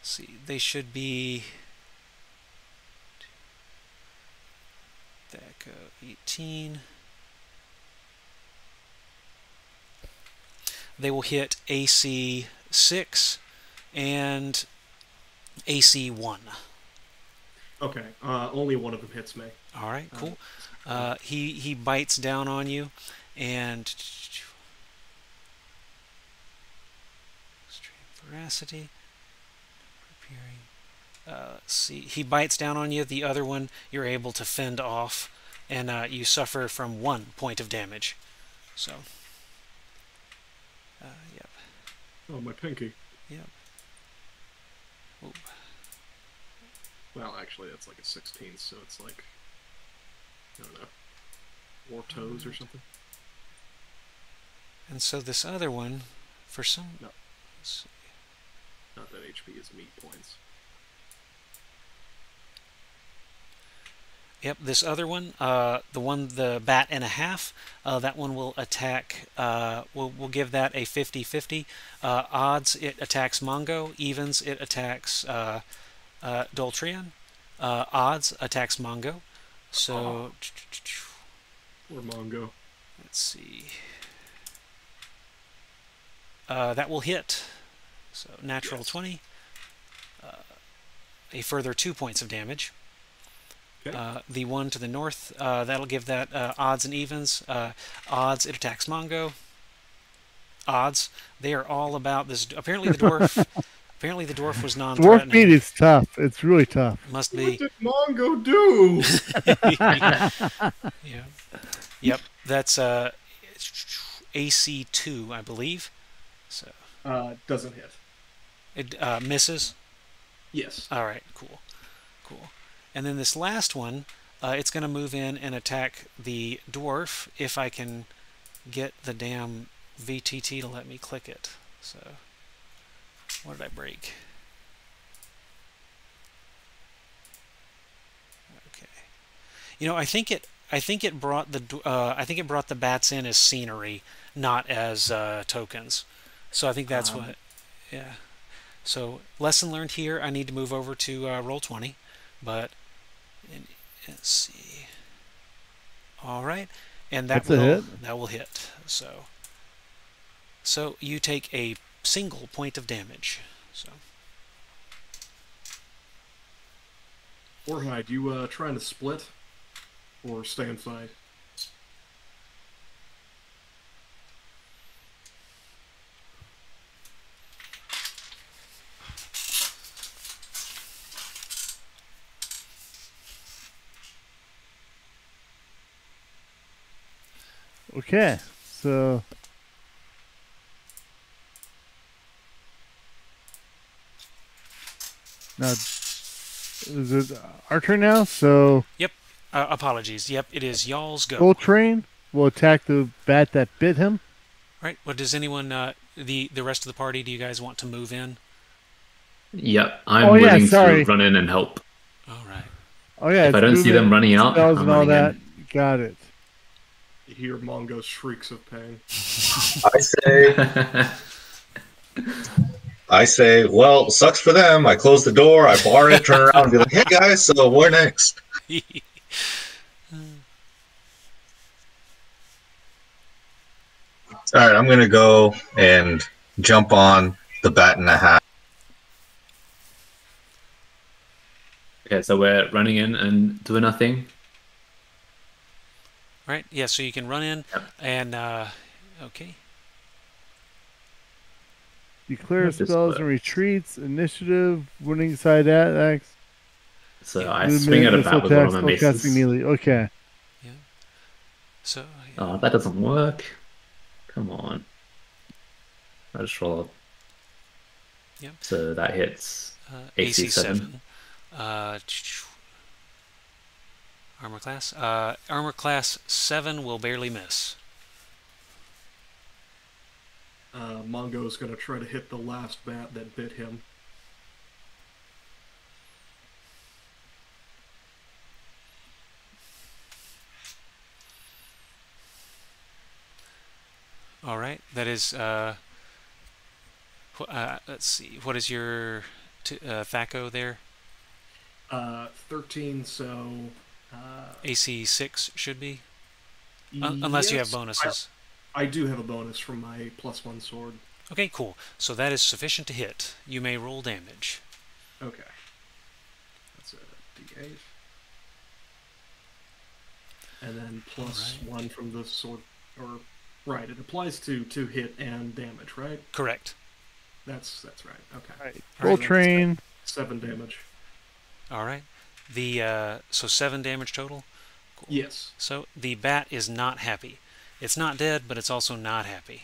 Let's see, they should be. That go 18. They will hit AC 6 and AC 1. Okay, only one of them hits me. All right, cool. He bites down on you, and extreme veracity. Let's see. He bites down on you. The other one you're able to fend off, and you suffer from 1 point of damage. So, yep. Oh, my pinky. Yep. Oop. Well, actually, that's like a 16th, so it's like, I don't know, 4 toes or something. And so this other one, for some... No. Let's see. Not that HP is meat points. Yep, this other one, the bat and a half, that one will attack, we'll give that a 50-50. Odds, it attacks Mongo. Evens, it attacks Doltrian. Odds, attacks Mongo. So, Poor Mongo. let's see. That will hit. So, natural Yes. 20. A further 2 points of damage. Okay. The one to the north, that'll give that odds and evens. Odds, it attacks Mongo. Odds, they are all about this. Apparently the dwarf was Dwarf non-threatening. meat is tough. It's really tough. Must What be. did Mongo do? Yeah. Yep. That's AC 2, I believe. So Doesn't hit. it misses. Yes. All right. Cool. And then this last one, it's going to move in and attack the dwarf if I can get the damn VTT to let me click it. So, what did I break? Okay. You know, I think it brought the bats in as scenery, not as tokens. So I think that's what. Yeah. So lesson learned here. I need to move over to Roll20, but And let's see. All right, and That's a hit. that will hit. So you take a single point of damage. So Warhide, you trying to split or stay and fight? Okay, so now is it our turn now? So yep. Apologies. Yep, it is y'all's go. Soul Train will attack the bat that bit him. Right. Well, does anyone, the rest of the party, do you guys want to move in? Yep, I'm Oh, yeah, willing sorry. to run in and help. All right. Oh yeah, If I it's don't see them movement, running out, spells I'm and all running that. in. Got it. You hear Mongo's shrieks of pain. I say, well, sucks for them. I close the door, I bar it, turn around, and be like, hey guys, so where next? All right, I'm gonna go and jump on the bat and a half. Okay, so we're running in and doing nothing. Right. Yeah. So you can run in and okay. Declare This spells works. and retreats. Initiative. Winning side attacks. So I Movement, swing at a missile bat with one of attacks, my spellcasting maces. melee. Okay. Yeah. So. Oh, that doesn't work. Come on. I just roll. Yep. So that hits AC AC 7. 7. Armor class. Armor class 7 will barely miss. Mongo's gonna try to hit the last bat that bit him. All right. That is. Let's see. What is your THACO there? 13, so... AC 6 should be? Unless you have bonuses. I do have a bonus from my +1 sword. Okay, cool. So that is sufficient to hit. You may roll damage. Okay. That's a D8. And then +1 from the sword. Or, right, it applies to hit and damage, right? Correct. That's right. Okay. All right. Soul Train. 7 damage. All right. So 7 damage total? Cool. Yes. So the bat is not happy. It's not dead, but it's also not happy.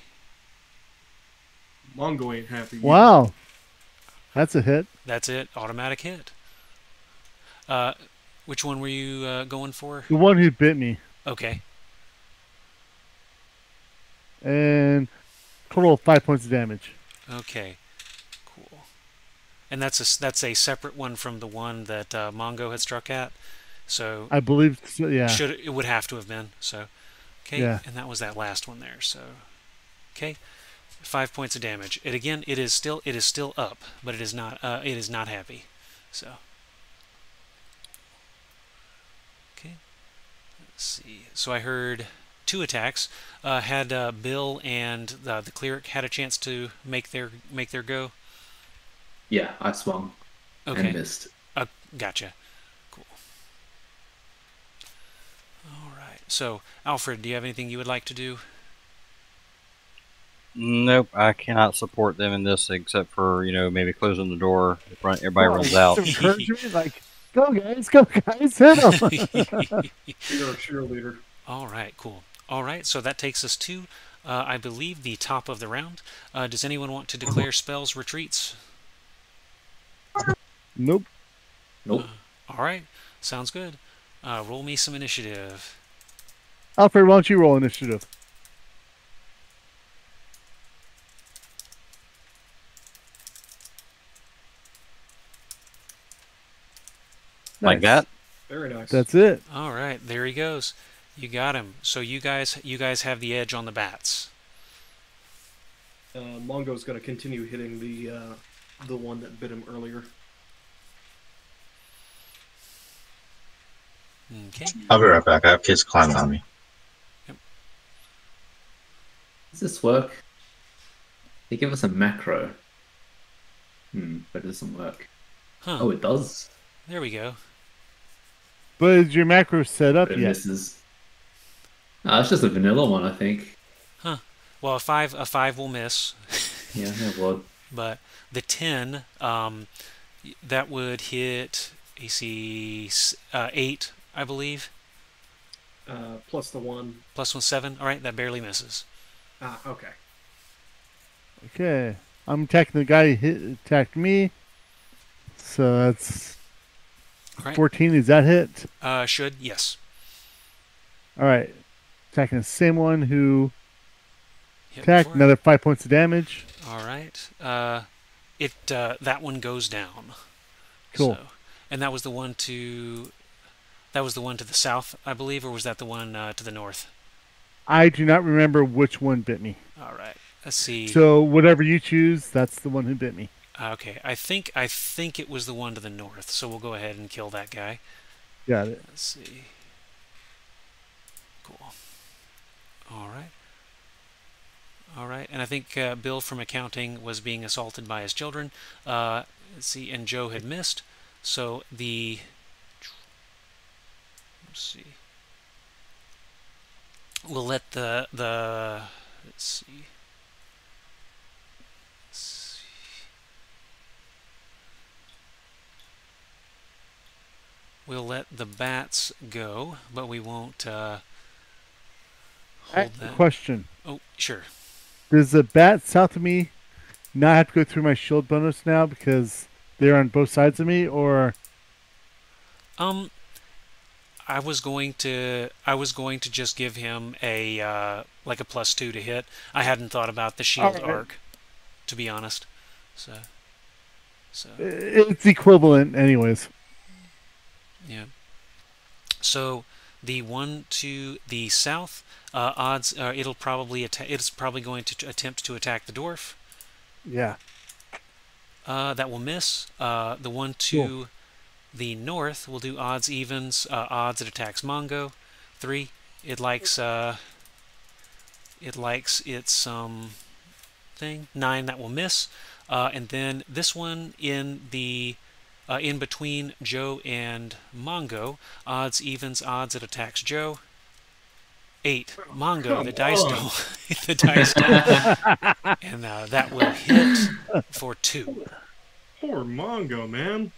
Mongo ain't happy. Wow. That's a hit. That's it. Automatic hit. Which one were you going for? The one who bit me. Okay. And total of 5 points of damage. Okay. Cool. And that's a separate one from the one that Mongo had struck at. So I believe, so, yeah. it would have to have been. So okay. Yeah. And that was that last one there. So okay. 5 points of damage. It is still up, but it is not happy. So okay. Let's see. So I heard 2 attacks. Had Bill and the cleric had a chance to make their go? Yeah, I swung Okay. and missed. Gotcha. Cool. All right. So, Alfred, do you have anything you would like to do? Nope, I cannot support them in this except for, maybe closing the door if everybody runs out. Encouragement, like, go guys, hit them. You're a cheerleader. All right, cool. All right, so that takes us to, I believe, the top of the round. Does anyone want to declare spells retreats? Nope. Nope. All right, sounds good. Roll me some initiative. Alfred, why don't you roll initiative? Like that? Very nice. That's it. All right, there he goes. You got him. So you guys have the edge on the bats. Mongo's going to continue hitting the one that bit him earlier. Okay. I'll be right back. I have kids climbing on me. Does this work? They give us a macro. But it doesn't work. Huh. Oh, it does. There we go. But is your macro set up But it yet? misses. It's just a vanilla one, I think. Huh. Well, a 5 will miss. Yeah, well. But the 10, that would hit AC 8, I believe. Plus the 1. Plus 1, 7. All right, that barely misses. Okay. Okay. I'm attacking the guy who attacked me. So that's All right. 14. Is that hit? Should, yes. All right. Attacking the same one who Hit attacked. before. Another 5 points of damage. All right. That one goes down. Cool. So, and that was the one to the south, I believe, or was that the one to the north? I do not remember which one bit me. All right. Let's see. So whatever you choose, that's the one who bit me. Okay. I think it was the one to the north. So we'll go ahead and kill that guy. Got it. Let's see. Cool. All right. All right. And I think Bill from accounting was being assaulted by his children. Let's see. And Joe had missed. So let's see. We'll let the let's see. We'll let the bats go, but we won't hold that. Question. Oh, sure. Does the bat south of me not have to go through my shield bonus now because they're on both sides of me, or? I was going to just give him a like a +2 to hit. I hadn't thought about the shield arc, to be honest. So It's equivalent, anyways. yeah. So the one to the south, odds it's probably going to attempt to attack the dwarf. Yeah. That will miss. The one to the north will do odds, evens. Odds, it attacks Mongo. 3. It likes its thing. 9, that will miss. And then this one in the in between Joe and Mongo. Odds, evens, odds, it attacks Joe. 8. Mongo, the dice don't. The dice don't. And that will hit for 2. Poor Mongo, man.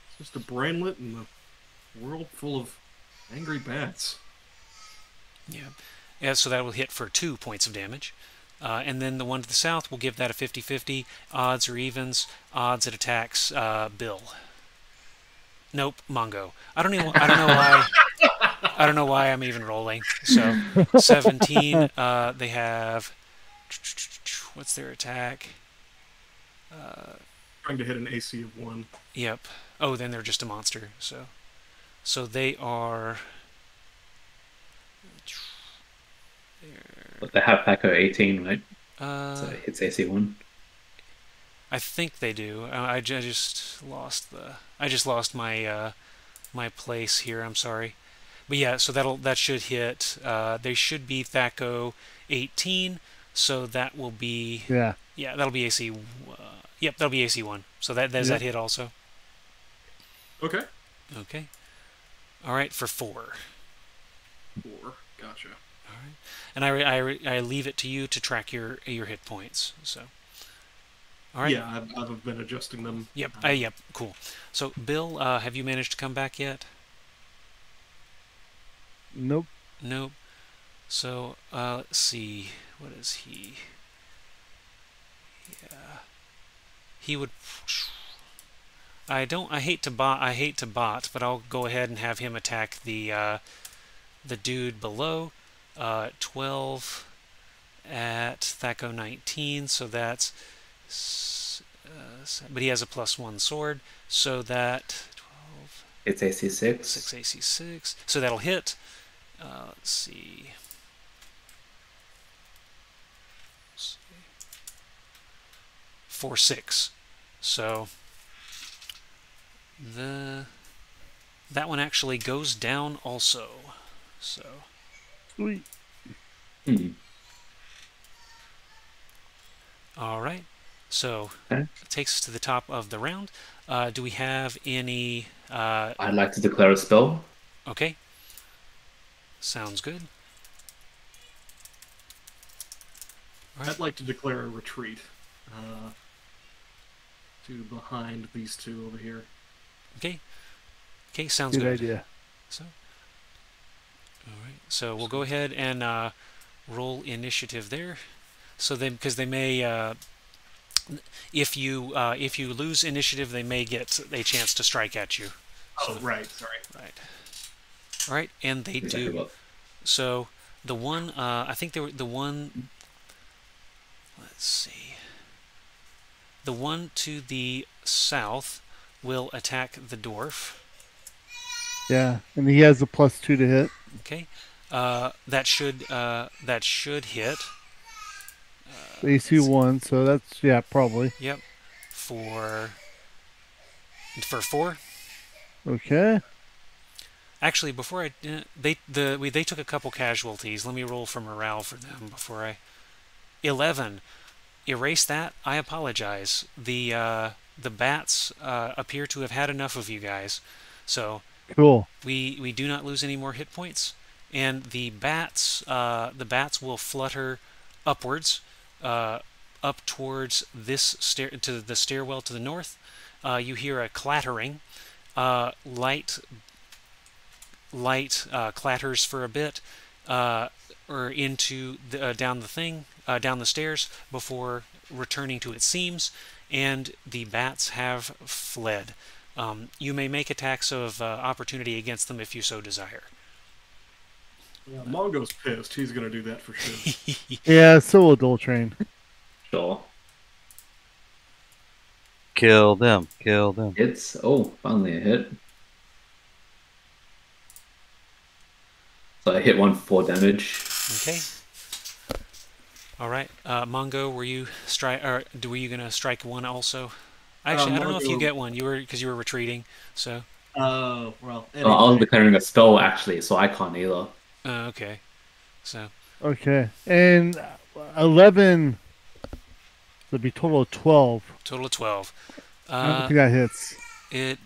It's just a brainlet in a world full of angry bats. Yeah, so that will hit for 2 points of damage. And then the one to the south, we'll give that a 50-50. Odds or evens. Odds, it attacks Bill. Nope, Mongo. I don't know why. I don't know why I'm even rolling. So 17. They have. What's their attack? Trying to hit an AC of 1. Yep. Oh, then they're just a monster. So they are. But they have Paco 18, right? So it's AC 1. I think they do. I just lost my my place here. I'm sorry, but yeah. So that should hit. They should be Thaco 18. So that will be that'll be AC. Yep, that'll be AC 1. So does that hit also? Okay. Okay. All right, for 4. 4. Gotcha. All right, and I leave it to you to track your hit points. So. All right. Yeah, I've been adjusting them. Yep. Yep. Cool. So, Bill, have you managed to come back yet? Nope. Nope. So, let's see. What is he? Yeah. He would. I hate to bot, but I'll go ahead and have him attack the dude below. 12 at Thaco 19. So that's. But he has a +1 sword, so that 12. It's AC 6. 6 AC 6. So that'll hit. Let's see. 4, 6. So that one actually goes down also. So. Sweet. All right. So Okay. it takes us to the top of the round. Do we have any? I'd like to declare a spell. Okay. Sounds good. I'd like to declare a retreat to behind these two over here. Okay. Okay, sounds Good good. idea. So, all right. So we'll go ahead and roll initiative there. So then, because they may, if you lose initiative, they may get a chance to strike at you. Oh, right. Sorry. Right. All right, and they Exactly do. what- So the one, I think they were the one. Let's see. The one to the south will attack the dwarf. Yeah, and he has a +2 to hit. Okay, that should hit. AC 1, so that's, yeah, probably. Yep, for 4. Okay. Actually, before I they took a couple casualties. Let me roll for morale for them before I. 11. Erase that. I apologize. The bats appear to have had enough of you guys, so Cool. we do not lose any more hit points, and the bats will flutter upwards, up towards this to the stairwell to the north. You hear a clattering, light clatters for a bit, or into down the stairs before returning to its seams, and the bats have fled. You may make attacks of opportunity against them if you so desire. Yeah, Mongo's pissed. He's going to do that for sure. Yeah, so will Dual Train. Sure. Kill them. Kill them. Hits. Finally a hit. So I hit 1 for 4 damage. Okay. All right, Mongo, were you gonna strike one also? Actually, I don't know if you Mongo- get one. Because you were retreating. So. Well. I was declaring a spell actually, so I can't either. Okay. So. Okay. And 11, that'd be total of 12. Total of 12. I don't think that hits. It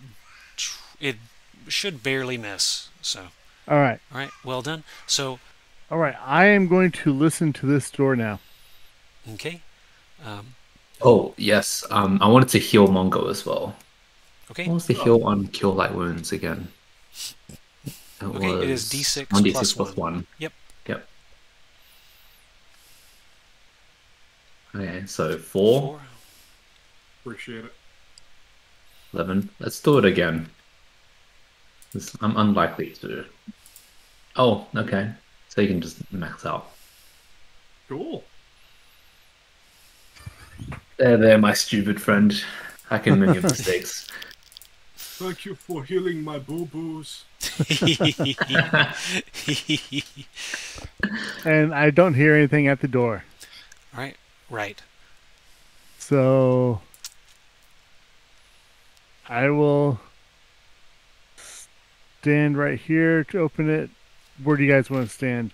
should barely miss. So. All right. All right. Well done. So. All right. I am going to listen to this door now. Okay. Oh yes. I wanted to heal Mongo as well. Okay. What was the heal on Cure Light Wounds again? Okay, it is D6 1d6 plus 1. Yep. Okay, so 4, Appreciate it. 11. Let's do it again. I'm unlikely to do it. Oh, okay. So you can just max out. Cool. There, my stupid friend. I can make your mistakes. Thank you for healing my boo-boos. And I don't hear anything at the door. Right. So I will stand right here to open it. Where do you guys want to stand?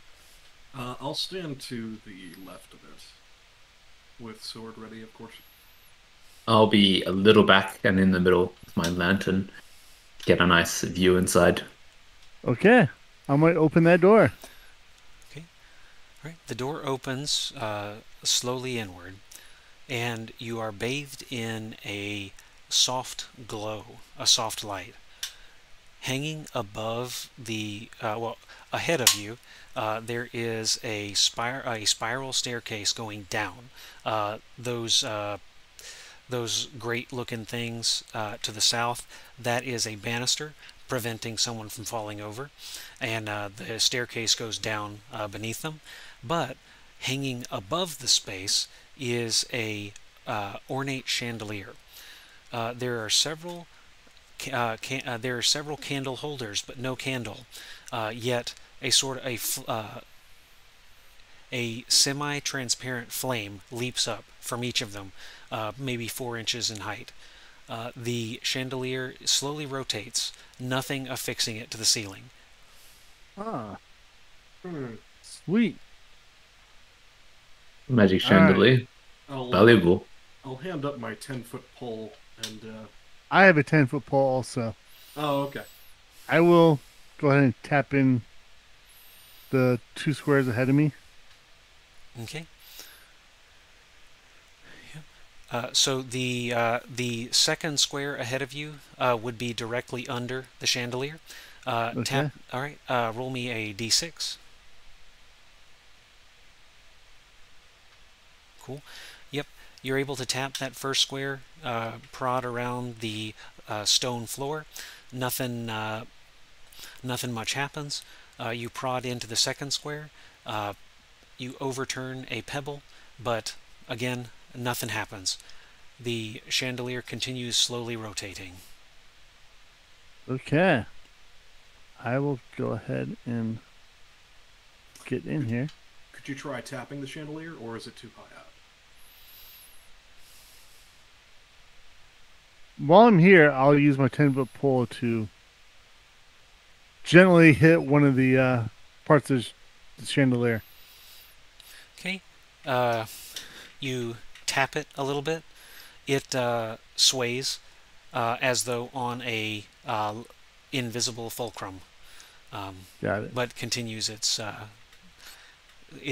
I'll stand to the left of it. With sword ready, of course. I'll be a little back and in the middle with my lantern. Get a nice view inside. Okay. I might open that door. Okay. All right. The door opens slowly inward, and you are bathed in a soft glow, a soft light. Hanging above ahead of you, there is a spiral staircase going down. Those great-looking things to the south, that is a banister preventing someone from falling over, and the staircase goes down beneath them. But hanging above the space is a ornate chandelier. There are several candle holders, but no candle. Yet a semi-transparent flame leaps up from each of them, maybe 4 inches in height. The chandelier slowly rotates, nothing affixing it to the ceiling. Ah, Hmm. sweet. Magic All right. chandelier. I'll Valuable. I'll hand up my 10-foot pole and. I have a 10-foot pole also. Oh, okay. I will go ahead and tap in the 2 squares ahead of me. Okay. So the second square ahead of you would be directly under the chandelier. Okay. Tap. All right. Roll me a d6. Cool. Yep. You're able to tap that first square, prod around the stone floor. Nothing much happens. You prod into the second square. You overturn a pebble, but again, nothing happens. The chandelier continues slowly rotating. Okay. I will go ahead and get in here. Could you try tapping the chandelier, or is it too high up? While I'm here, I'll use my 10-foot pole to gently hit one of the parts of the chandelier. Okay. You tap it a little bit. It sways as though on a invisible fulcrum, Got it. but continues its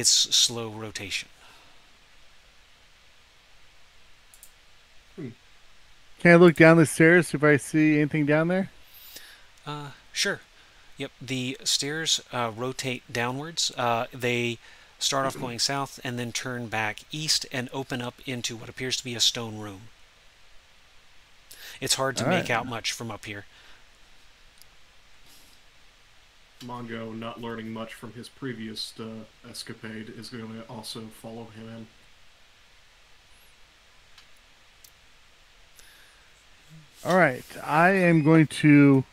slow rotation. Can I look down the stairs if I see anything down there? Sure. Yep. The stairs rotate downwards. They start off going south and then turn back east and open up into what appears to be a stone room. It's hard to All make right. out much from up here. Mongo, not learning much from his previous escapade, is going to also follow him in. All right. I am going to...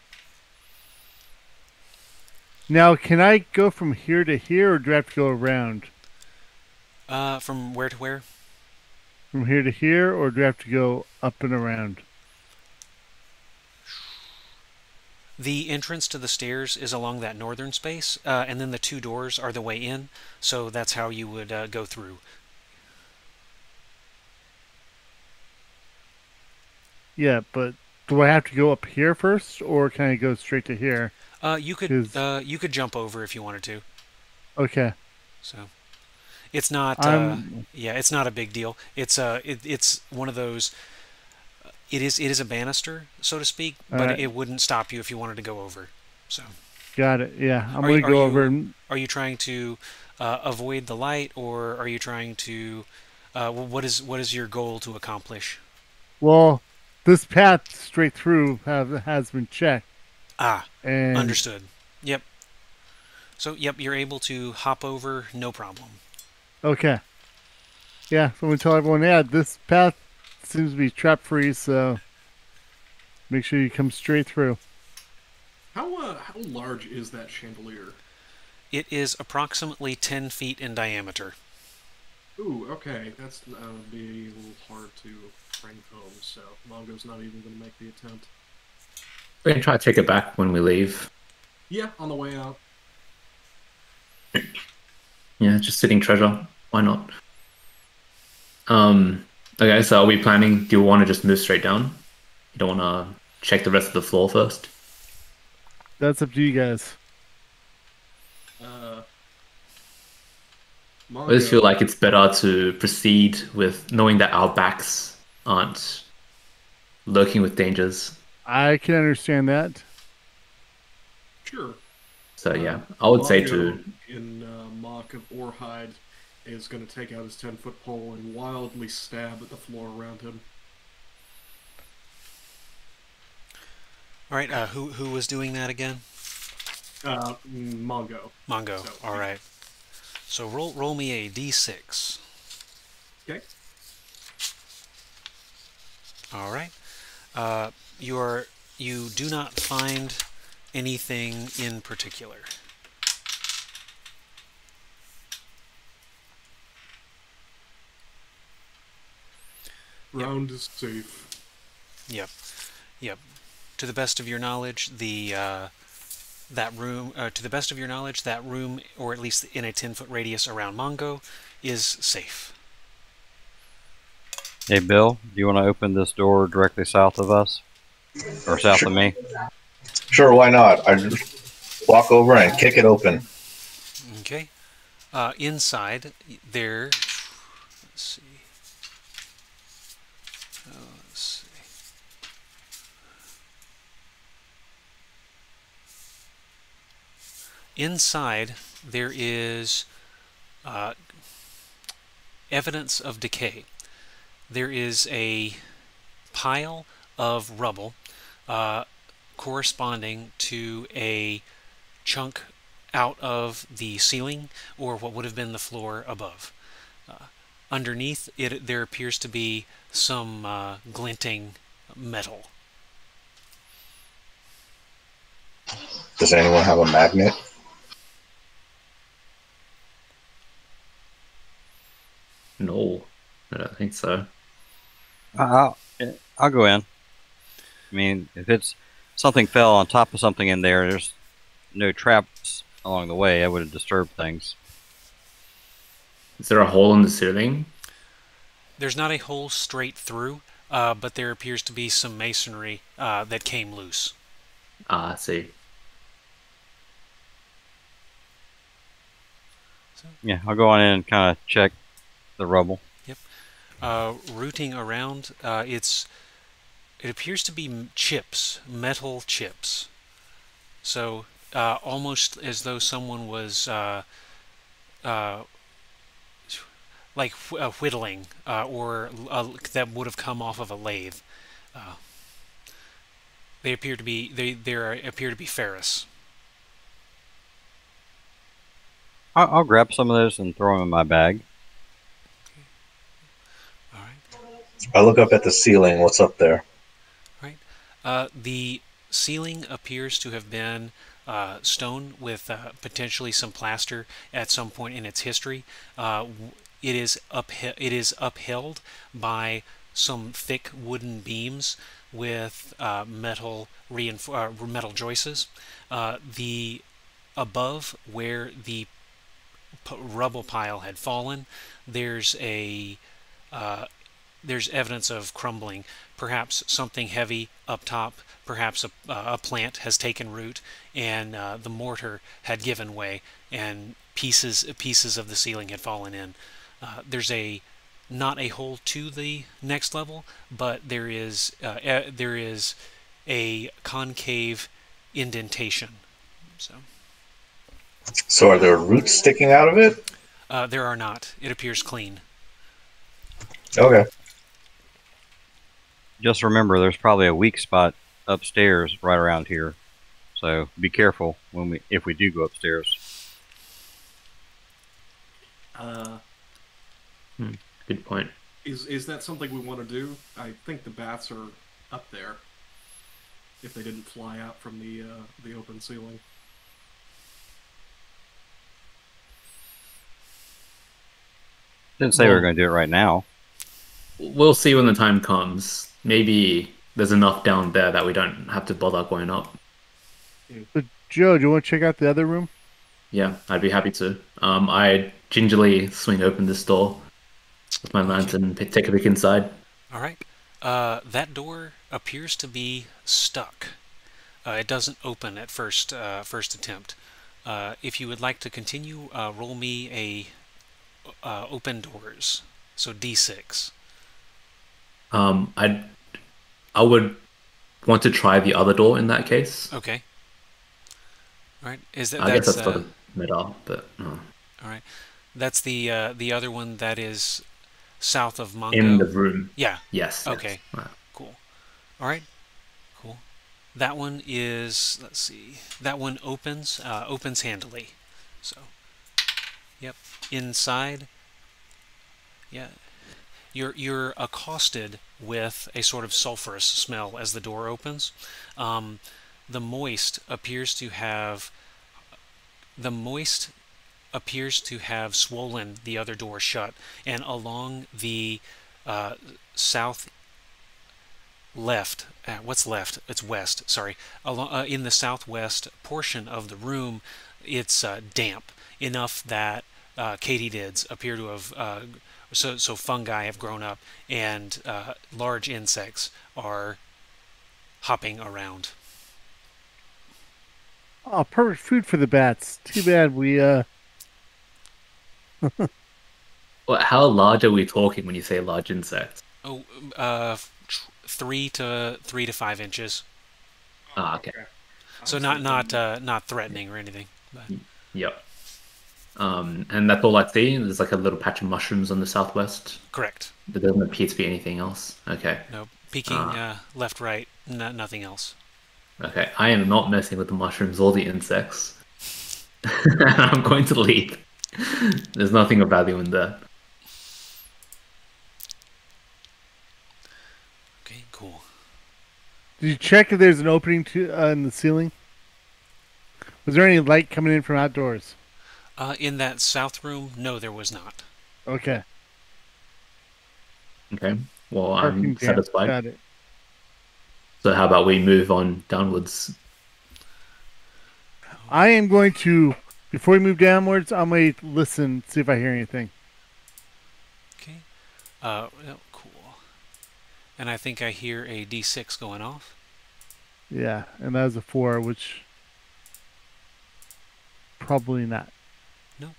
Now, can I go from here to here, or do I have to go around? From where to where? From here to here, or do I have to go up and around? The entrance to the stairs is along that northern space, and then the 2 doors are the way in, so that's how you would go through. Yeah, but do I have to go up here first, or can I go straight to here? You could jump over if you wanted to. Okay. So it's not it's not a big deal. It's one of those. It is a banister, so to speak, but right. it wouldn't stop you if you wanted to go over. So Got it. Yeah, I'm Are going you- to are go you- over and... are you trying to avoid the light, or are you trying to what is your goal to accomplish? Well, this path straight through has been checked. And Understood. Yep. So yep, you're able to hop over, no problem. Okay. Yeah, so I'm going to tell everyone, yeah, this path seems to be trap-free, so make sure you come straight through. How large is that chandelier? It is approximately 10 feet in diameter. Ooh, okay, that's would be a little hard to bring home. So Mongo's not even going to make the attempt. We can try to take it back when we leave. Yeah, on the way out. Yeah, just sitting treasure. Why not? Okay, so are we planning? Do you want to just move straight down? You don't want to check the rest of the floor first? That's up to you guys. Mongo, I just feel like it's better to proceed with knowing that our backs aren't lurking with dangers. I can understand that. sure. So yeah, I would say Mongo, to in mock of Orhide, is going to take out his 10-foot pole and wildly stab at the floor around him. All right, who was doing that again? Mongo. Mongo. So, All right. So roll me a d6. Okay. All right. You do not find anything in particular. Round is safe. Yep. Yep. To the best of your knowledge, that room, or at least in a 10-foot radius around Mongo, is safe. Hey, Bill, do you want to open this door directly south of us? Or south of me? Sure, why not? I just walk over and kick it open. Okay. Inside, there... Let's see. Let's see. Inside, there is evidence of decay. There is a pile of rubble corresponding to a chunk out of the ceiling, or what would have been the floor above. Underneath it, there appears to be some glinting metal. Does anyone have a magnet? No, I don't think so. I'll go in. I mean, if it's something fell on top of something in there, there's no traps along the way. I would have disturbed things. Is there a hole in the ceiling? There's not a hole straight through, but there appears to be some masonry that came loose. Ah, I see. Yeah, I'll go on in and kind of check the rubble. Yep. Rooting around, it appears to be chips, metal chips. So almost as though someone was like whittling, or that would have come off of a lathe. They appear to be appear to be ferrous. I'll grab some of those and throw them in my bag. All right. I look up at the ceiling. What's up there? Right. The ceiling appears to have been stone with potentially some plaster at some point in its history. It is upheld by some thick wooden beams with metal joists. The above where the rubble pile had fallen, there's evidence of crumbling. Perhaps something heavy up top, perhaps a plant has taken root, and the mortar had given way, and pieces of the ceiling had fallen in. There's not a hole to the next level, but there is a concave indentation. So are there roots sticking out of it? There are not. It appears clean. Okay. Just remember, there's probably a weak spot upstairs right around here. So be careful if we do go upstairs. Good point. Is that something we want to do? I think the bats are up there. If they didn't fly out from the open ceiling. Didn't say we were going to do it right now. We'll see when the time comes. Maybe there's enough down there that we don't have to bother going up. But Joe, do you want to check out the other room? Yeah, I'd be happy to. I gingerly swing open this door with my lantern and take a look inside. All right. That door appears to be stuck. It doesn't open at first attempt. If you would like to continue, roll me a open doors. So D6. I would want to try the other door in that case. Okay. All right. I guess that's for the middle, but all right. That's the other one that is south of Mongo. in the room. Yeah. Yes. Okay. Yes. Cool. All right. Cool. That one is, let's see. That one opens handily. So, yep. Inside. Yeah. You're accosted with a sort of sulfurous smell as the door opens. The moist appears to have swollen the other door shut, and along the left, what's left? It's west. Sorry, in the southwest portion of the room, it's damp enough that katydids appear to have so fungi have grown up, and large insects are hopping around. Oh, perfect food for the bats. Too bad we Well, how large are we talking when you say large insects? Oh, 3 to 5 inches. Ah, okay. So not threatening or anything. But. Yep. And that's all I see. There's like a little patch of mushrooms on the southwest. Correct. There doesn't appear to be anything else. Okay. No, peeking left, right, nothing else. Okay. I am not messing with the mushrooms or the insects. I'm going to leave. There's nothing of value in there. Okay, cool. Did you check if there's an opening in the ceiling? Was there any light coming in from outdoors? In that south room, no, there was not. Okay. Okay. Well, Parking I'm damp. satisfied. Got it. So how about we move on downwards? I am going to, before we move downwards, I'm going to listen, see if I hear anything. Okay. Well, cool. And I think I hear a D6 going off. Yeah, and that was a 4, which probably not. No.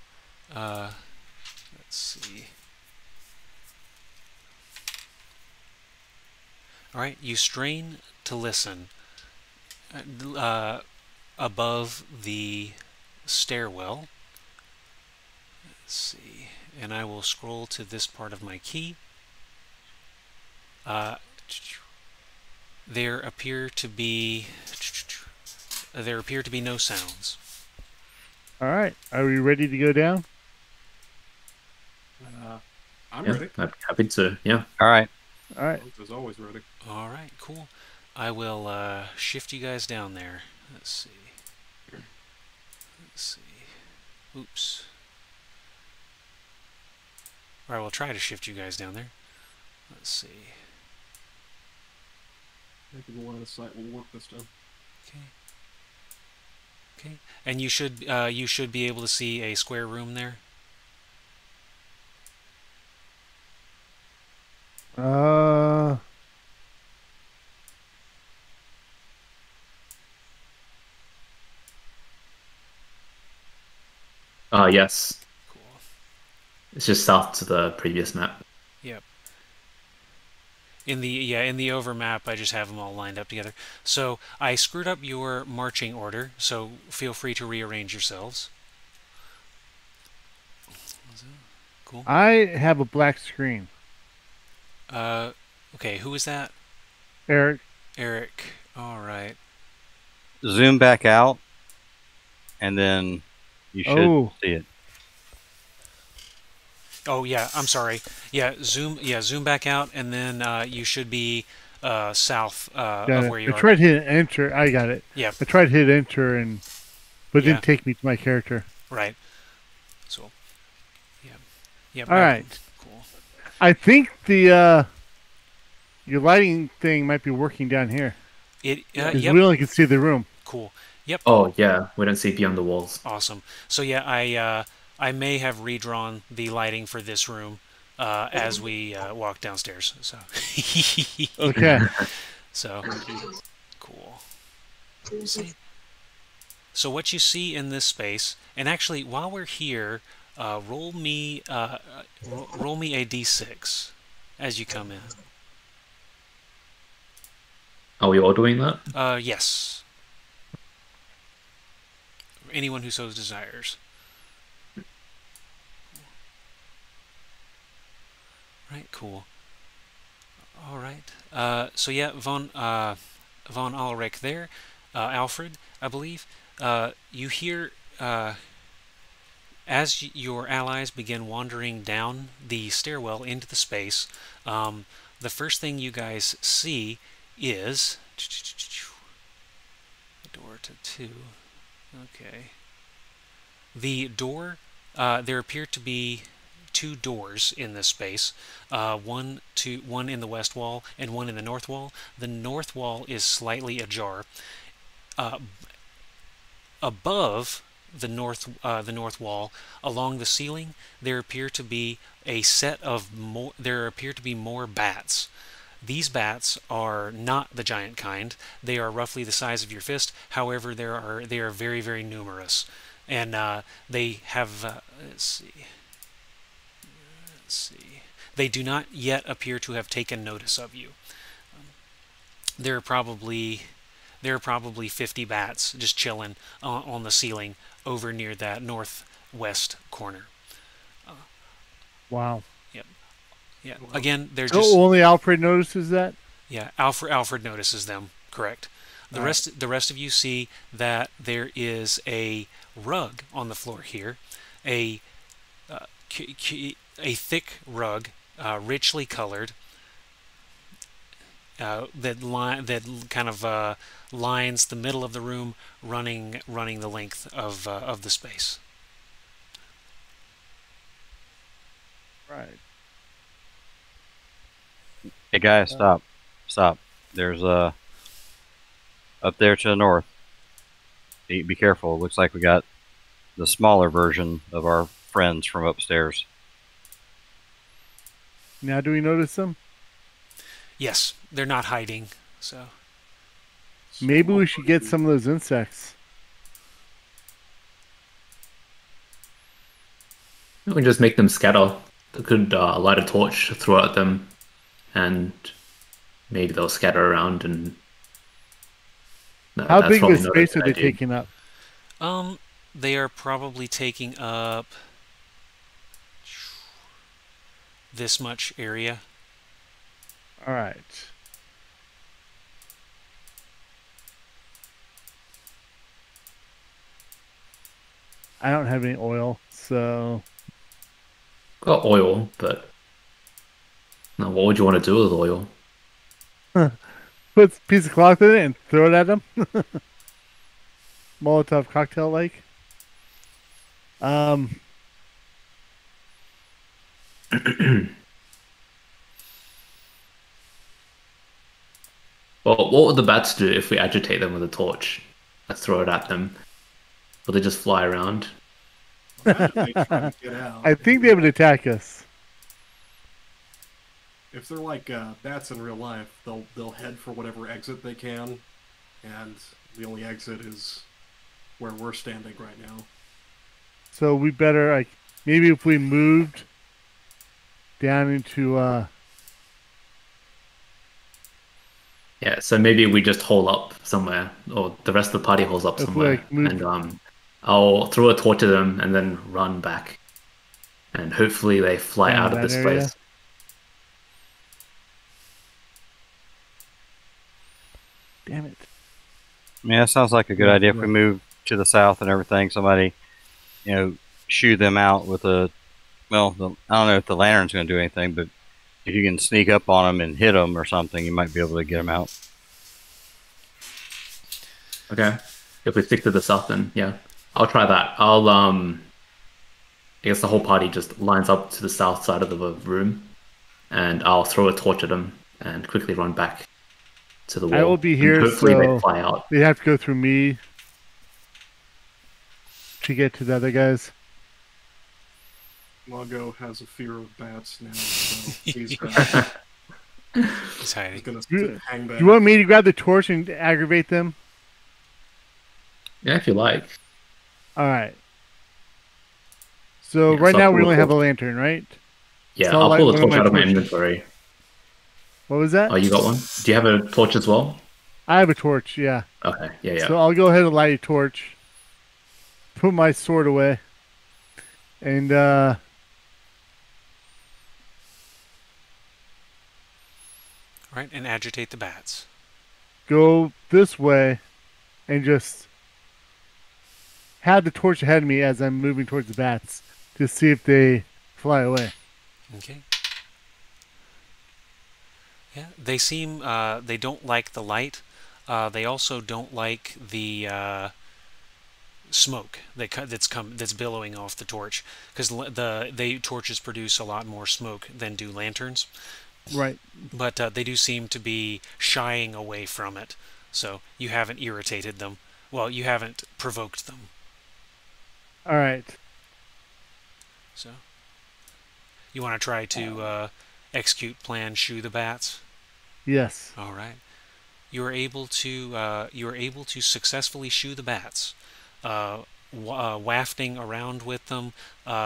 Let's see. All right, you strain to listen. Above the stairwell. Let's see. And I will scroll to this part of my key. There appear to be no sounds. All right, are we ready to go down? I'm Yeah, ready. I'm happy to. Yeah. All right. All right. As always, ready. All right, cool. I will shift you guys down there. Let's see. Let's see. Oops. Or I will try to shift you guys down there. Let's see. Maybe the line of sight will work this time. Okay. Okay. And you should be able to see a square room there. Yes. Cool. It's just south to the previous map. Yep. In the over map, I just have them all lined up together. So I screwed up your marching order, so feel free to rearrange yourselves. Cool. I have a black screen. Okay, who is that? Eric. Eric. All right. Zoom back out, and then you should see it. Oh yeah, I'm sorry. Yeah, zoom back out, and then you should be south of where you are. I tried to hit enter. I got it. Yeah. I tried to hit enter, but it Yeah. didn't take me to my character. Right. So. Yeah. Yeah. All right. Cool. I think the your lighting thing might be working down here. Yep. We only can see the room. Cool. Yep. Oh yeah, we don't see beyond the walls. Awesome. So yeah, I may have redrawn the lighting for this room as we walk downstairs. So. Okay. So. Cool. See. So what you see in this space, and actually while we're here, roll me a d6 as you come in. Are we all doing that? Yes. Anyone who so desires. Right, cool. All right. So yeah, von Ulrich there, Alfred, I believe. You hear as your allies begin wandering down the stairwell into the space. The first thing you guys see is the door to 2. Okay. The door, there appear to be two doors in this space, one in the west wall and one in the north wall. The north wall is slightly ajar. Above the north wall, along the ceiling, there appear to be more bats. These bats are not the giant kind. They are roughly the size of your fist. However, they are very, very numerous, and they have. Let's see. They do not yet appear to have taken notice of you. There are probably 50 bats just chilling on the ceiling over near that northwest corner. Wow. Yep. Yeah. Again, they're So just. only Alfred notices that? Yeah, Alfred notices them. Correct. The rest of you see that there is a rug on the floor here, a thick rug, richly colored, that kind of lines the middle of the room, running the length of the space. Right. Hey guys, stop. There's up there to the north. Be careful. It looks like we got the smaller version of our friends from upstairs. Now do we notice them? Yes, they're not hiding, so. Maybe we should get some of those insects. We can just make them scatter. We could light a torch, throw it at them, and maybe they'll scatter around. And How big probably of not space a are good they idea. taking up? They are probably taking up this much area. All right. I don't have any oil, so Got oil, but now what would you want to do with oil? put a piece of cloth in it and throw it at them. Molotov cocktail like. Well, what would the bats do if we agitate them with a torch? Let's throw it at them. Will they just fly around? Imagine they try to get out. I think they would attack us. If they're like bats in real life, they'll head for whatever exit they can, and the only exit is where we're standing right now. So we better maybe if we moved down into Yeah, so maybe we just hole up somewhere, or the rest of the party holes up If we, somewhere, move- and I'll throw a torch at them and then run back, and hopefully they fly Down out of that this area? place. damn it. Yeah, that sounds like a good idea. If we move to the south and everything, somebody, shoo them out with I don't know if the lantern's going to do anything, but if you can sneak up on them and hit them or something, you might be able to get them out. Okay, if we stick to the south, then yeah, I'll try that. I guess the whole party just lines up to the south side of the room, and I'll throw a torch at them and quickly run back to the wall. I will be And here, hopefully they so fly out. they have to go through me to get to the other guys. Mongo has a fear of bats now, so he's He's hiding. gonna You- hang back. You want me to grab the torch and aggravate them? Yeah, if you like. All right. So Yeah, right so now I'll we pull only the have a lantern, right? Yeah, So I'll like pull one a of torch my out of my torches. inventory. What was that? Oh, you got one? Do you have a torch as well? I have a torch, yeah. Okay, yeah. So I'll go ahead and light a torch. Put my sword away. And Right, and agitate the bats. go this way and just have the torch ahead of me as I'm moving towards the bats to see if they fly away. Okay. Yeah, they seem they don't like the light. They also don't like the smoke that's billowing off the torch, because the torches produce a lot more smoke than do lanterns. Right. But they do seem to be shying away from it. So you haven't irritated them. Well, you haven't provoked them. All right. So you want to try to execute plan Shoo the Bats? Yes. All right. You are able to successfully shoo the bats, wafting around with them,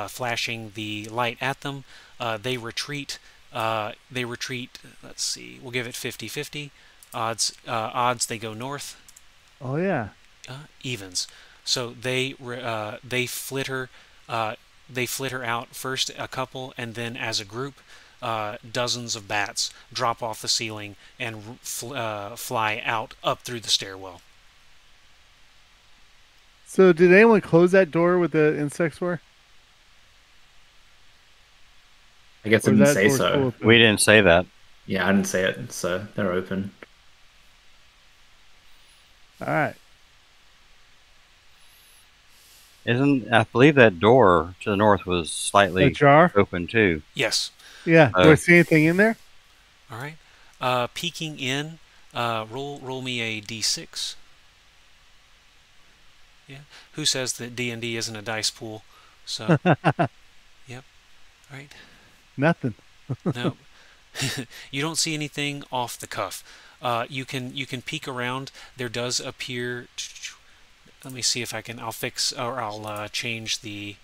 flashing the light at them. They retreat. Let's see. We'll give it 50-50 odds. They go north. Oh yeah. Evens. So they flitter. They flitter out first, a couple, and then as a group. Dozens of bats drop off the ceiling and fly out up through the stairwell. So did anyone close that door with the insects were? I guess I Or didn't that say door's so. full of- We didn't say that. Yeah, I didn't say it, so they're open. All right. I believe that door to the north was slightly Ajar? open too. Yes. Yeah. Do I see anything in there? All right. Peeking in. Roll me a d6. Yeah. Who says that D&D isn't a dice pool? So. Yep. All right. Nothing. No. You don't see anything off the cuff. You can peek around. There does appear. Let me see if I can. I'll change the.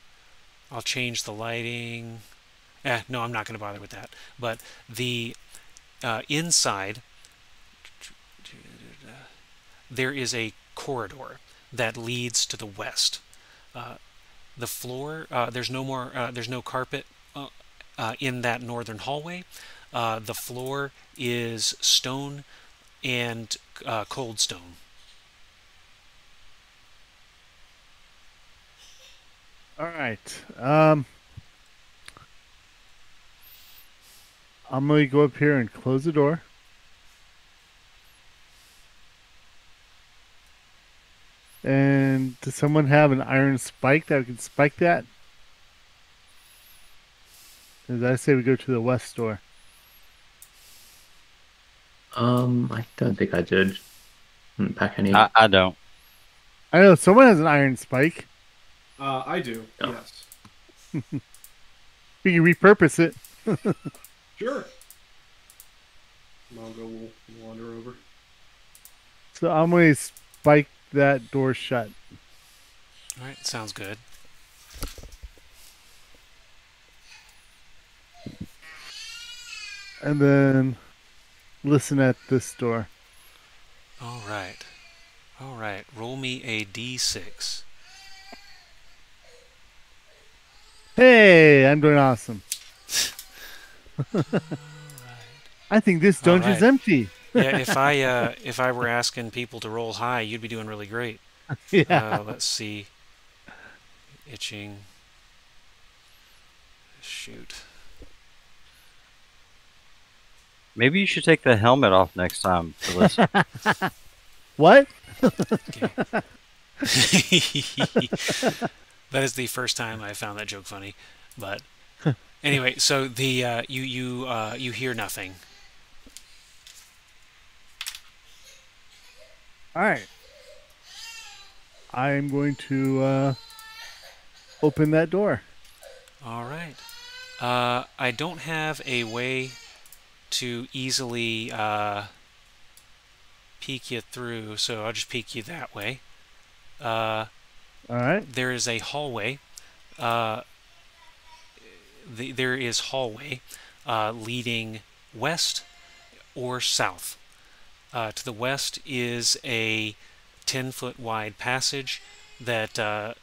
I'll change the lighting. No, I'm not going to bother with that. But the inside, there is a corridor that leads to the west. The floor, there's no carpet in that northern hallway. The floor is stone and cold stone. All right. I'm going to go up here and close the door. And does someone have an iron spike that we can spike that? As I say, we go to the west door. I don't think I did. Didn't pack any. I don't. I know someone has an iron spike. I do. Oh. Yes. We can repurpose it. Sure. Mongo will wander over. So I'm going to spike that door shut. All right, sounds good. And then listen at this door. All right. All right. Roll me a d6. Hey, I'm doing awesome. I think this dungeon's right. empty. Yeah, if I were asking people to roll high, you'd be doing really great. Yeah. Let's see. Itching. Shoot. Maybe you should take the helmet off next time to listen. What? Okay. That is the first time I found that joke funny. But anyway, so the you hear nothing. All right. I'm going to open that door. All right. I don't have a way to easily peek you through, so I'll just peek you that way. All right. There is a hallway. There is hallway leading west or south. To the west is a 10-foot wide passage that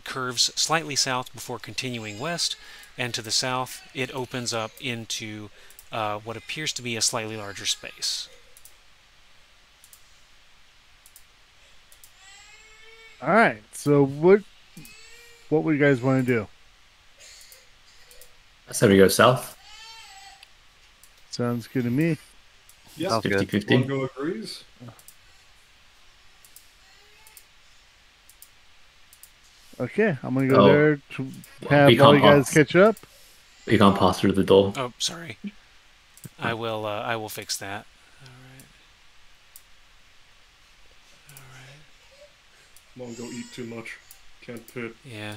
curves slightly south before continuing west, and to the south it opens up into what appears to be a slightly larger space. All right. So what would you guys want to do? I said we go south. Sounds good to me. Yes, Sounds good. 50-50. Mongo agrees. Okay, I'm gonna go Oh. there to have we all can't you guys pass. catch up. You can't pass through the door. Oh, sorry. I will fix that. All right. Mongo eat too much. Can't fit. Yeah.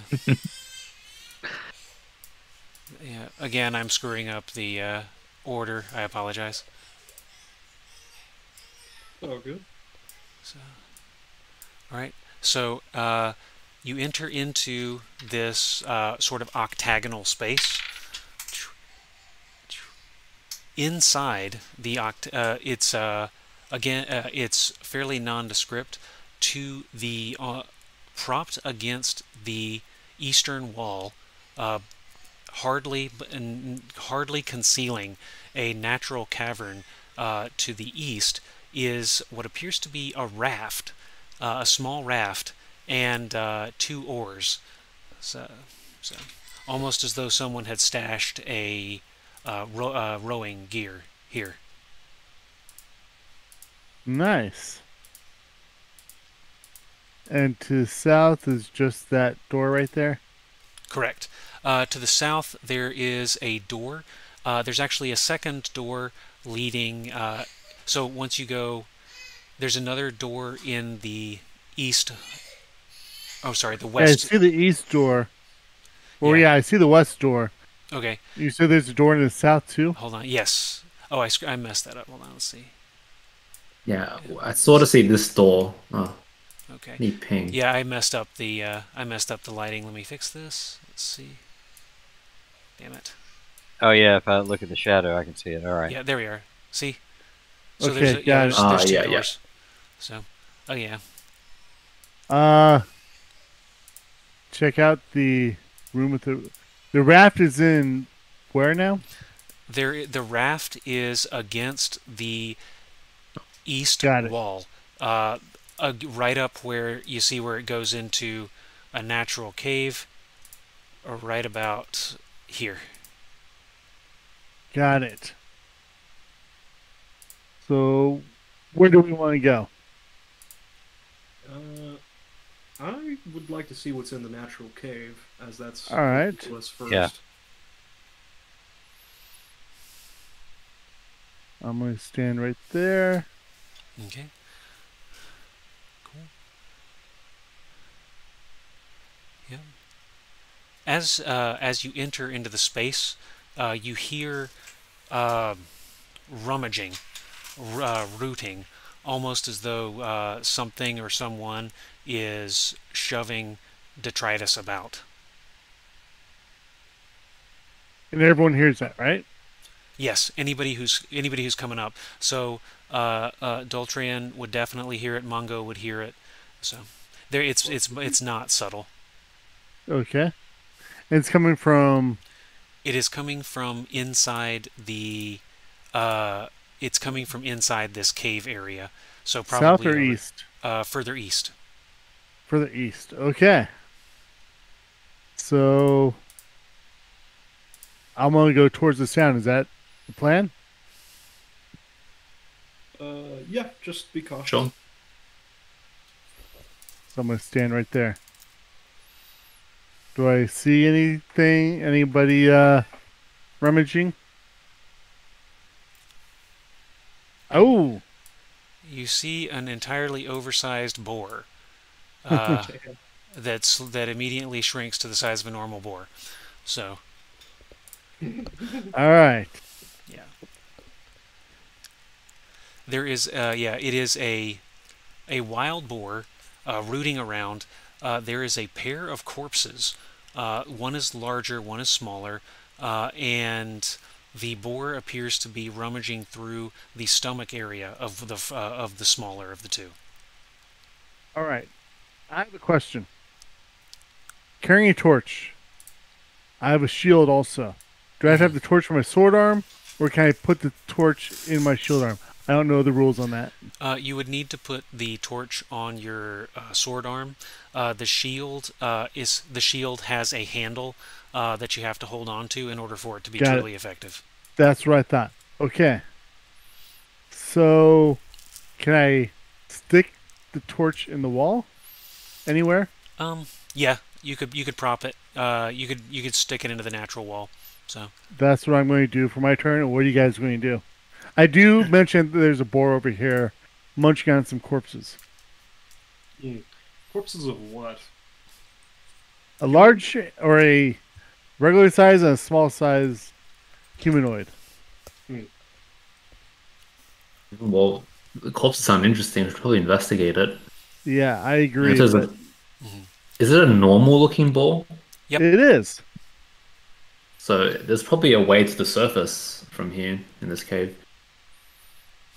Yeah. Again, I'm screwing up the order. I apologize. Oh, good. So, all right. So you enter into this sort of octagonal space. Inside the it's it's fairly nondescript. To the propped against the eastern wall, hardly concealing a natural cavern to the east, is what appears to be a raft, a small raft, and 2 oars. So almost as though someone had stashed a rowing gear here. Nice. And to the south is just that door right there? Correct. To the south, there is a door. There's actually a second door leading. So once you go, there's another door in the east. Oh, sorry, the Yeah, I west. see the east door. Well, yeah, I see the west door. Okay. You said there's a door in the south too? Hold on. Yes. Oh, I messed that up. Hold on. Let's see. Yeah, I sort of see this door. Oh, Okay. need ping. Yeah, I messed up the lighting. Let me fix this. Let's see. Damn it. Oh yeah, if I look at the shadow, I can see it. All right. Yeah, there we are. See? So Okay, there's, got it. there's 2 yeah, doors. So, oh yeah. Check out the room with the raft is in where now? The raft is against the east Got it. wall, right up where you see where it goes into a natural cave, or right about here. Got it. So, where do we want to go? I would like to see what's in the natural cave, as that's All right. to us first. Yeah. I'm going to stand right there. Okay. Cool. Yeah. As you enter into the space, you hear rummaging, rooting, almost as though something or someone is shoving detritus about. And everyone hears that, right? Yes, anybody who's coming up. So Doltrian would definitely hear it. Mongo would hear it. So there, it's not subtle. Okay. And it's coming from... It is coming from inside the. It's coming from inside this cave area. So probably south or east? Further east. Further east. Okay. So I'm going to go towards the sound. Is that the plan? Yeah, just be cautious. Sure. So I'm going to stand right there. Do I see anything? Anybody rummaging? Oh! You see an entirely oversized boar. That immediately shrinks to the size of a normal boar. So. All right. Yeah. There is it is a wild boar rooting around. There is a pair of corpses. One is larger, one is smaller, and the boar appears to be rummaging through the stomach area of the smaller of the two. All right. I have a question. Carrying a torch. I have a shield also. Do I have to have the torch for my sword arm, or can I put the torch in my shield arm? I don't know the rules on that. You would need to put the torch on your sword arm. The shield has a handle that you have to hold on to in order for it to be truly effective. That's what I thought. Okay. So, can I stick the torch in the wall? Anywhere? Yeah. you could prop it. You could stick it into the natural wall. So That's what I'm going to do for my turn. What are you guys going to do? I do mention that there's a boar over here munching on some corpses. Corpses of what? A large or a regular size and a small size humanoid. Well, the corpses sound interesting. We should probably investigate it. Yeah, I agree. Is But it a normal looking ball? Yep. it is. So there's probably a way to the surface from here in this cave.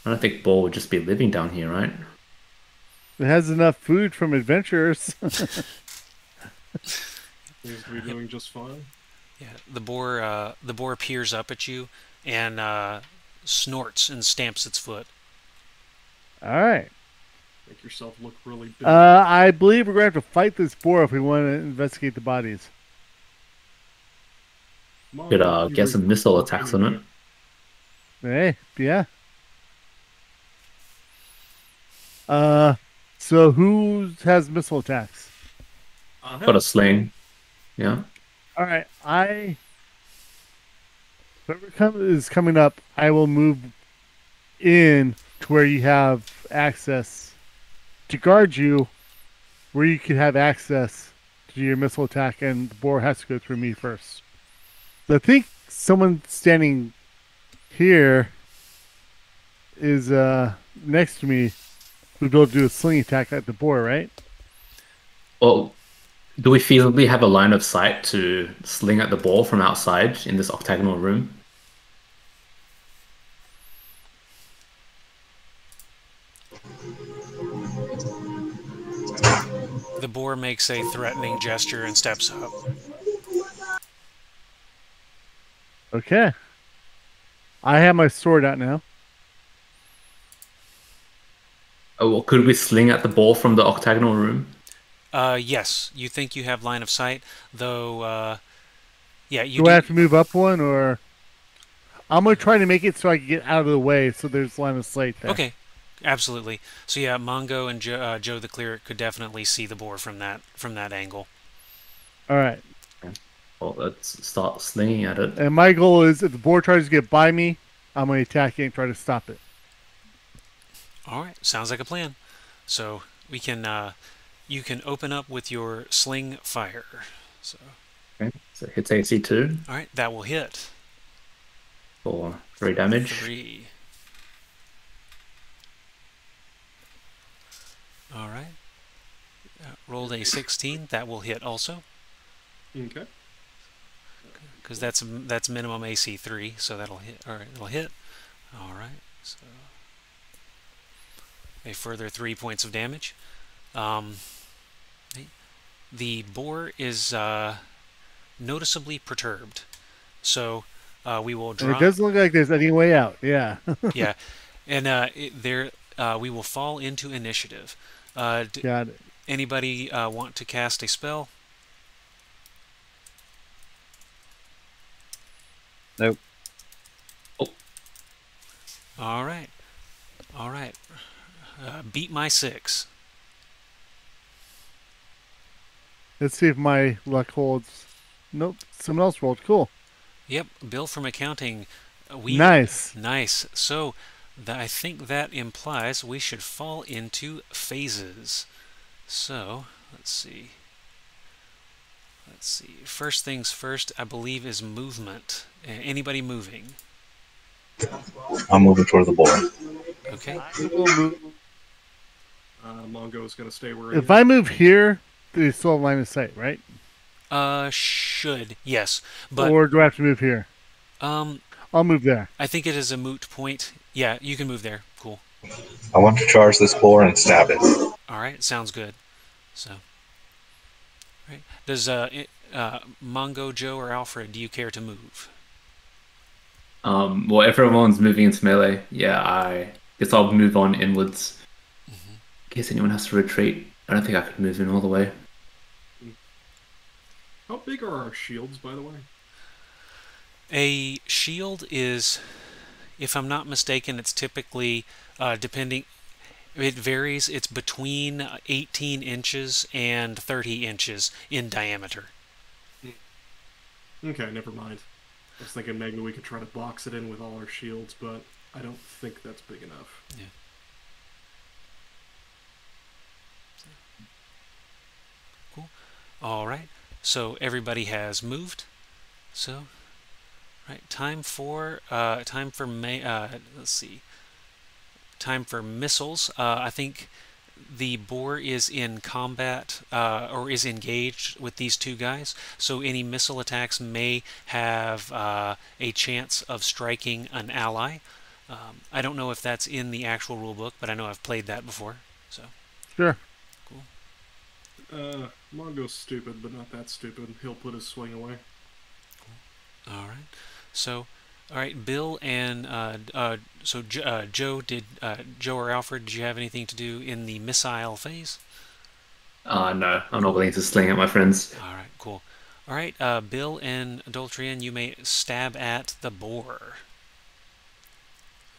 I don't think Boar would just be living down here, right? It has enough food from adventurers. Seems to be doing just fine. yeah, the boar peers up at you and snorts and stamps its foot. All right. Make yourself look really big. I believe we're going to have to fight this boar if we want to investigate the bodies. Could get some missile attacks on it. Hey, yeah. So who has missile attacks? Got a sling. Yeah. All right, whoever is coming up, I will move in to where you have access to guard you, where you can have access to your missile attack, and the boar has to go through me first. So I think someone standing here is next to me who'd be able to do a sling attack at the boar, right? Well, do we feasibly have a line of sight to sling at the ball from outside in this octagonal room? The boar makes a threatening gesture and steps up. Okay. I have my sword out now. Oh, well, could we sling at the ball from the octagonal room? Yes, you think you have line of sight, though. Yeah, you Do I have to move up one, or I'm gonna try to make it so I can get out of the way, so there's line of sight there. Okay, absolutely. So yeah, Mongo and Joe the cleric could definitely see the boar from that angle. All right. Well, let's start slinging at it. And my goal is, if the boar tries to get by me, I'm gonna attack it and try to stop it. All right, sounds like a plan. So we can, you can open up with your sling fire. So. Okay, so hits AC 2 All right, that will hit. for 3 damage. 3. All right. Rolled a 16. That will hit also. Okay. Because that's minimum AC 3, so that'll hit. All right, it'll hit. All right. So a further 3 points of damage. The boar is noticeably perturbed, so we will And drop. it doesn't look like there's any way out. Yeah. Yeah, and we will fall into initiative. Got it. Anybody want to cast a spell? Nope. Oh. All right. All right. Beat my 6. Let's see if my luck holds. Nope. Someone else rolled. Cool. Yep. Bill from accounting. Nice. Nice. So I think that implies we should fall into phases. So let's see. Let's see. First things first, I believe, is movement. Anybody moving? I'm moving toward the boar. Okay. Mongo is going to stay where he If is. I move here, there's still a line of sight, right? Should, yes, but Or do I have to move here? I'll move there. I think it is a moot point. Yeah, you can move there. Cool. I want to charge this boar and stab it. All right, sounds good. So, right. Does Mongo, Joe, or Alfred, do you care to move? Well, everyone's moving into melee. Yeah, I guess I'll move on inwards. In case anyone has to retreat. I don't think I could move in all the way. How big are our shields, by the way? A shield is, if I'm not mistaken, it's typically depending. It varies. It's between 18 inches and 30 inches in diameter. Okay, never mind. I was thinking maybe we could try to box it in with all our shields, but I don't think that's big enough. Yeah. Cool. All right. So everybody has moved. So, right. Let's see. Time for missiles. I think the boar is in combat or is engaged with these two guys, so any missile attacks may have a chance of striking an ally. I don't know if that's in the actual rule book, but I know I've played that before. So Sure. cool. Mongo's stupid, but not that stupid. He'll put his swing away. All right. So, all right, Bill and Joe. Joe or Alfred, did you have anything to do in the missile phase? No, I'm not willing to sling at my friends. All right, cool. All right, Bill and Adultrian, you may stab at the boar.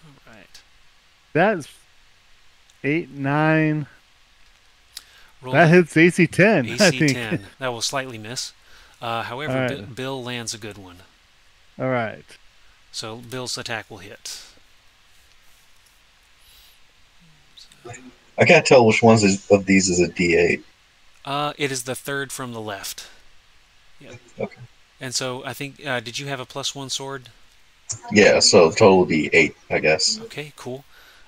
All right. That's 8, 9. Roll That hits AC 10. I AC think. 10. That will slightly miss. However, All right. Bill lands a good one. All right. So Bill's attack will hit. I can't tell which ones of these is a D8. It is the third from the left. Yeah. Okay. And so I think, did you have a +1 sword? Yeah, so total would be 8, I guess. Okay, cool.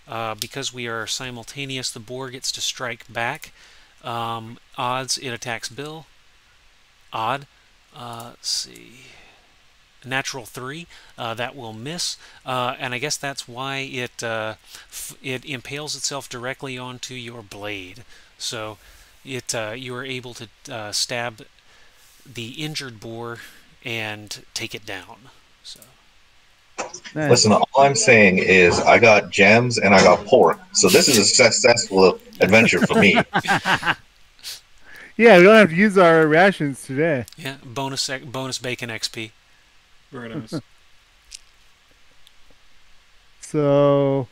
Because we are simultaneous, the boar gets to strike back. Odds, it attacks Bill. Odd. Let's see. Natural 3, that will miss, and I guess that's why it impales itself directly onto your blade. So you are able to stab the injured boar and take it down. So Nice. Listen, all I'm saying is I got gems and I got pork, so this is a successful adventure for me. Yeah, we don't have to use our rations today. yeah, bonus bacon XP. Very nice. So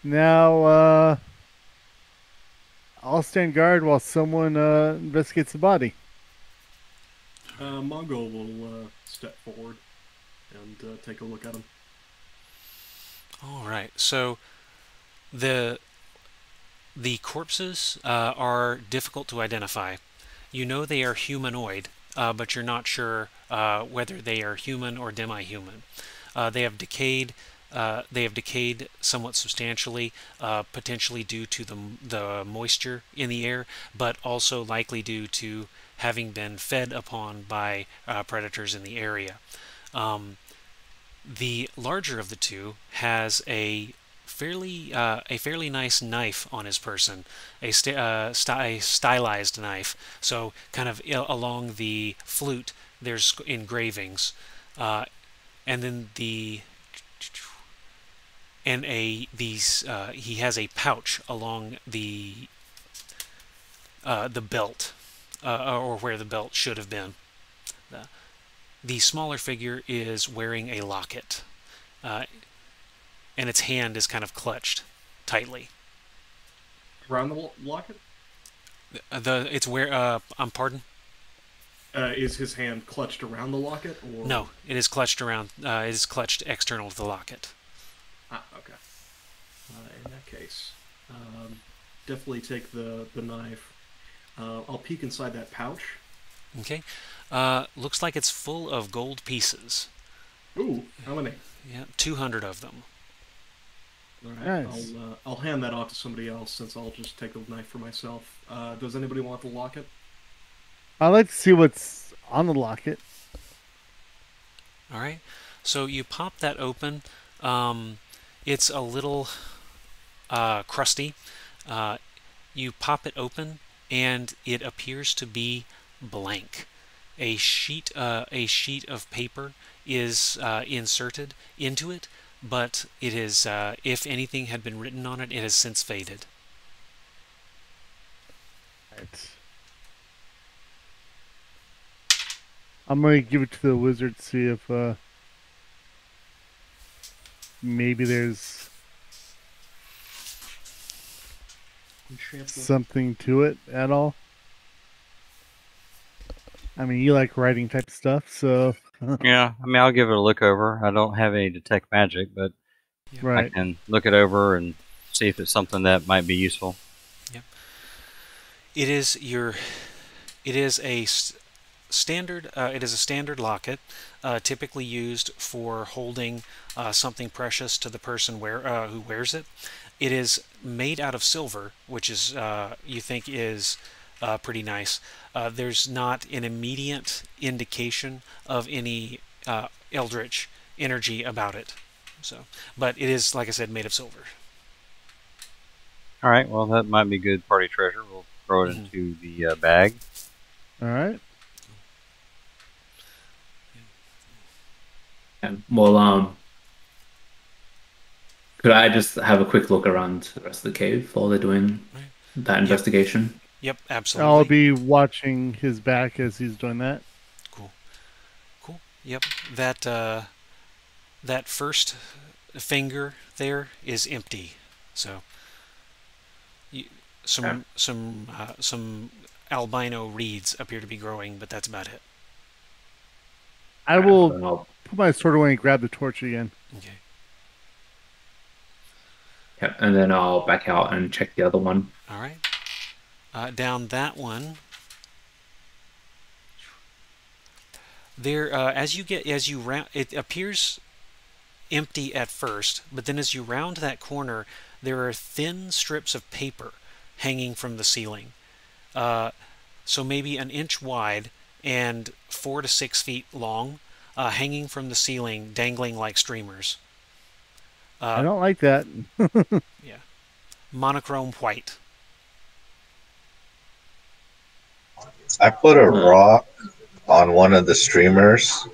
now I'll stand guard while someone investigates the body. Mongo will step forward and take a look at him. All right. So the corpses are difficult to identify. You know they are humanoid, but you're not sure whether they are human or demi-human. They have decayed. They have decayed somewhat substantially, potentially due to the moisture in the air, but also likely due to having been fed upon by predators in the area. The larger of the two has a fairly nice knife on his person, a stylized knife. So kind of along the flute, there's engravings, and then he has a pouch along the belt, or where the belt should have been. The smaller figure is wearing a locket, and its hand is kind of clutched tightly. Around the locket? Pardon? Is his hand clutched around the locket, or No, it is clutched around. It is clutched external to the locket. Ah, okay. In that case, definitely take the knife. I'll peek inside that pouch. Okay. Looks like it's full of gold pieces. Ooh, how many? Yeah, 200 of them. All right, Nice. I'll hand that off to somebody else since I'll just take the knife for myself. Does anybody want the locket? I'd like to see what's on the locket. All right. So you pop that open. It's a little crusty. You pop it open, and it appears to be blank. A sheet of paper is inserted into it, but it is, if anything had been written on it, it has since faded. Right. I'm going to give it to the wizard to see if maybe there's something to it at all? I mean, you like writing type stuff, so Yeah, I mean, I'll give it a look over. I don't have any detect magic, but Yep. I right. can look it over and see if it's something that might be useful. Yep. It is your. It is a standard. It is a standard locket, typically used for holding something precious to the person who wears it. It is made out of silver, which is you think is pretty nice. There's not an immediate indication of any eldritch energy about it. So, but it is, like I said, made of silver. All right, well, that might be good party treasure. We'll throw it Mhm. into the bag. All right. And well, could I just have a quick look around the rest of the cave while they're doing Right. that investigation? Yep, I'll absolutely. be watching his back as he's doing that. Cool. Cool. Yep. That first finger there is empty. So you, some albino reeds appear to be growing, but that's about it. I will put my sword away and grab the torch again. Okay. Yep, and then I'll back out and check the other one. All right. Down that one. There, as you round, it appears empty at first, but then as you round that corner, there are thin strips of paper hanging from the ceiling. So maybe an inch wide and 4 to 6 feet long, hanging from the ceiling, dangling like streamers. I don't like that. Yeah. Monochrome white. I put a rock on one of the streamers.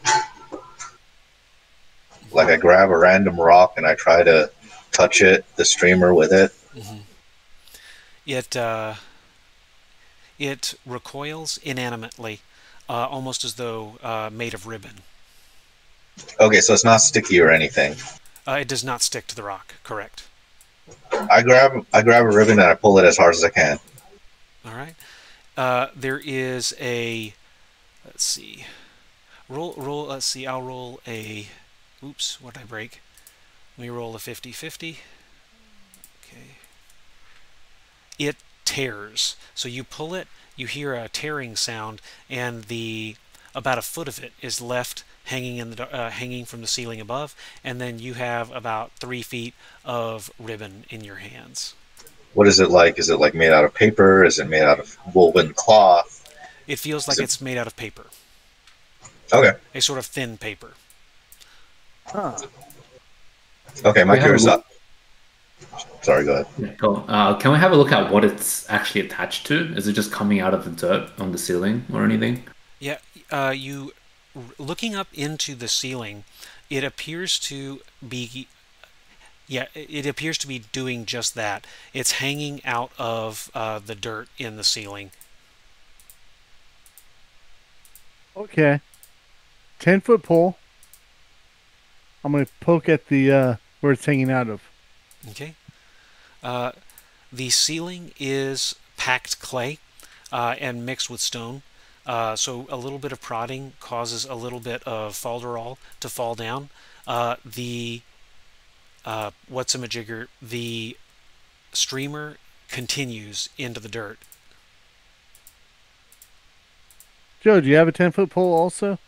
Like I grab a random rock and I try to touch it, the streamer with it. Mm-hmm. It recoils inanimately, almost as though made of ribbon. Okay, so it's not sticky or anything. It does not stick to the rock. Correct. I grab a ribbon and I pull it as hard as I can. All right. There is a. Let's see. Roll. Let's see. I'll roll a. Oops. What did I break? Let me roll a 50-50. Okay. It tears. So you pull it. You hear a tearing sound, and about a foot of it is left hanging hanging from the ceiling above, and then you have about 3 feet of ribbon in your hands. What is it like? Is it like made out of paper? Is it made out of woven cloth? It feels like it's made out of paper. Okay. A sort of thin paper. Huh. Okay, my curiosity. Sorry, go ahead. Yeah, cool. Can we have a look at what it's actually attached to? Is it just coming out of the dirt on the ceiling or anything? Yeah, you looking up into the ceiling, it appears to be. Yeah, it appears to be doing just that. It's hanging out of the dirt in the ceiling. Okay. 10-foot pole. I'm going to poke at the where it's hanging out of. Okay. The ceiling is packed clay and mixed with stone. So a little bit of prodding causes a little bit of falderall to fall down. Whatsamajigger, the streamer continues into the dirt. Joe, do you have a 10-foot pole also?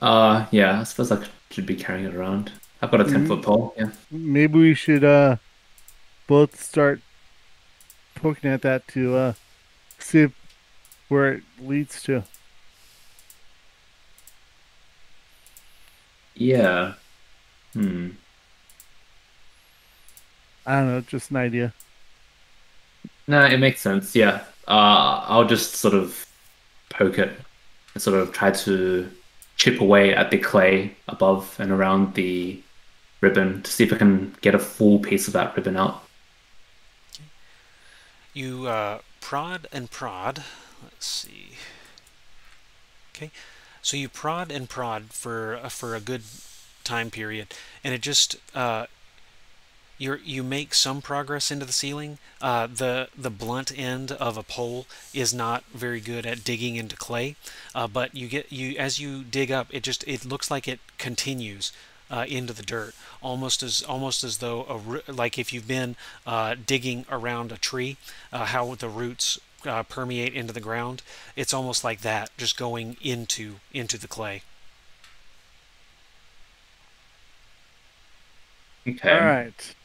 Yeah, I suppose I should be carrying it around. I've got a 10-foot pole, yeah. Maybe we should both start poking at that to see where it leads to. Yeah. I don't know, just an idea. No, it makes sense, yeah. I'll just sort of poke it and sort of try to chip away at the clay above and around the ribbon to see if I can get a full piece of that ribbon out. Okay. You prod and prod. Let's see. Okay, so you prod and prod for a good time period, and it just you make some progress into the ceiling. The blunt end of a pole is not very good at digging into clay, but you as you dig up, it looks like it continues into the dirt, almost as though like if you've been digging around a tree, how the roots permeate into the ground. It's almost like that, just going into the clay. Okay. All right.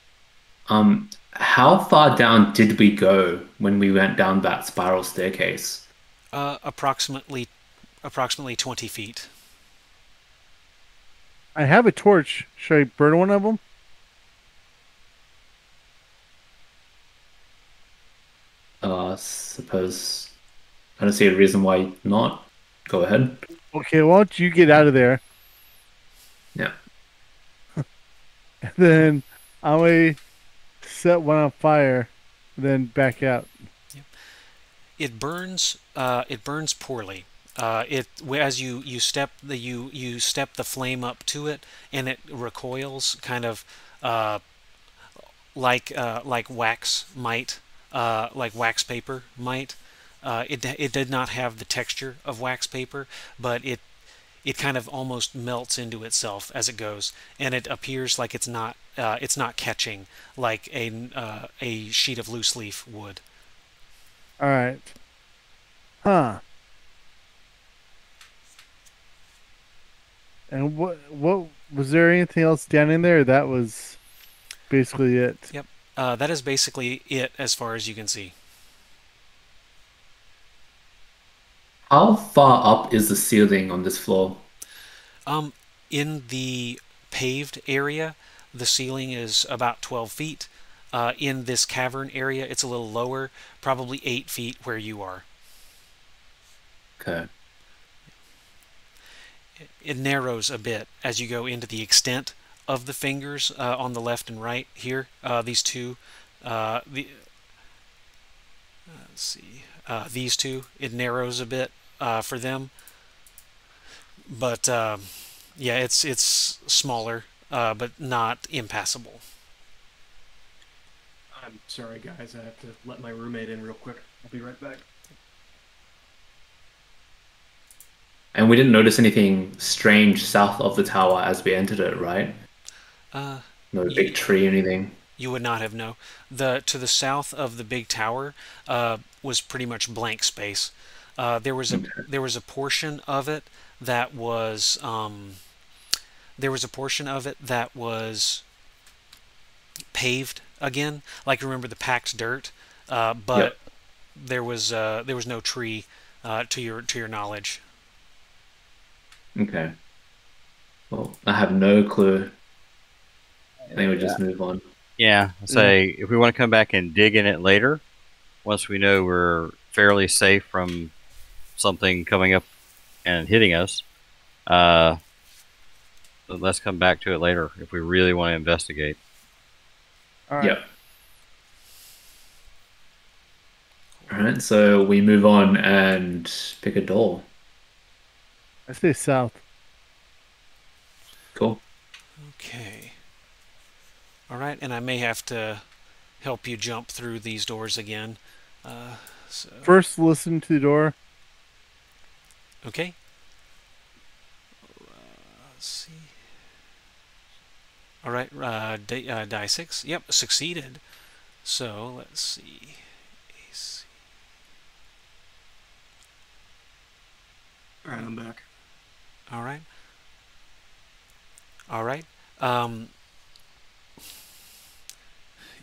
How far down did we go when we went down that spiral staircase? Approximately 20 feet. I have a torch. Should I burn one of them? Suppose I don't see a reason why not. Go ahead. Okay, why don't you get out of there? Yeah. And then I'm going to set one on fire, then back out. It burns. It burns poorly. As you step the flame up to it, and it recoils, kind of like wax might, like wax paper might. It did not have the texture of wax paper, but it kind of almost melts into itself as it goes, and it appears like it's not catching like a sheet of loose leaf would. All right. Huh. And what was there anything else down in there? That was basically it. Yep. That is basically it as far as you can see. How far up is the ceiling on this floor? In the paved area, the ceiling is about 12 feet. In this cavern area, it's a little lower, probably 8 feet where you are. Okay. It narrows a bit as you go into the extent of the fingers on the left and right here. These two, let's see, these two, it narrows a bit for them. But yeah, it's smaller, but not impassable. I'm sorry, guys. I have to let my roommate in real quick. I'll be right back. And we didn't notice anything strange south of the tower as we entered it, right? No big tree or anything. You would not have known. To the south of the big tower was pretty much blank space. There was a portion of it that was paved again. Like, remember the packed dirt, but Yep. there was no tree to your knowledge. Okay. Well, I have no clue. I think we just move on. Yeah, say if we want to come back and dig in it later, once we know we're fairly safe from something coming up and hitting us, let's come back to it later if we really want to investigate. All right. Yep. All right, so we move on and pick a door. I say south. Cool. Okay. All right, and I may have to help you jump through these doors again. So First, listen to the door. okay. Let's see. All right, die 6. Yep, succeeded. So let's see. AC. All right, I'm back. All right. All right.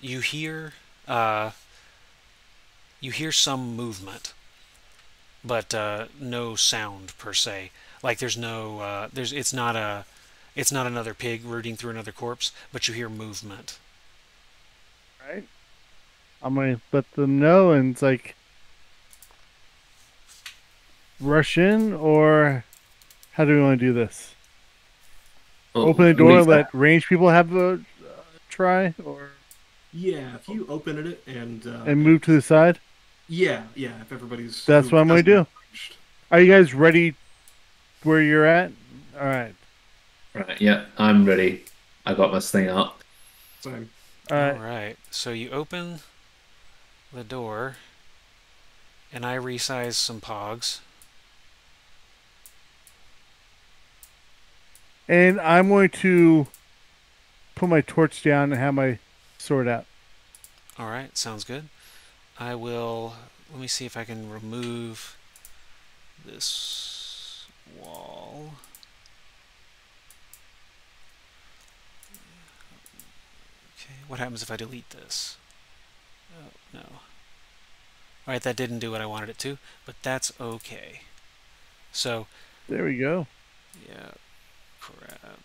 You hear some movement, but no sound per se. Like there's no it's not another pig rooting through another corpse, but you hear movement. Right. I'm gonna let them know, and it's like rush in, or how do we want to do this? Well, Open the door, leave let range people have a try, or Yeah, if you open it and move to the side. yeah, if everybody's That's what I'm gonna do. reached. Are you guys ready where you're at? All right. Right, yeah, I'm ready. I got my thing up. Same. All right. Alright, so you open the door, and I resize some pogs. And I'm going to put my torch down and have my sword out. Alright, sounds good. I will... Let me see if I can remove this wall. Okay, what happens if I delete this? Oh, no. Alright, that didn't do what I wanted it to, but that's okay. So, There we go. yeah, crap.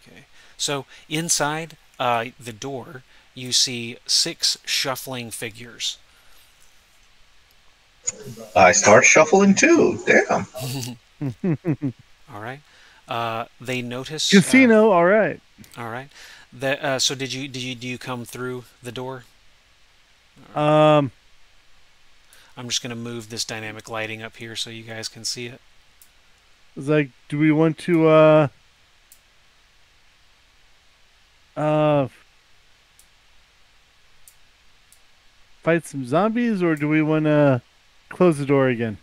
Okay, so inside the door, you see 6 shuffling figures. I start shuffling too. Damn. Alright. They notice... Casino, all right. Alright. So do you come through the door? Um, I'm just going to move this dynamic lighting up here so you guys can see it. it's like, do we want to fight some zombies, or do we want to close the door again?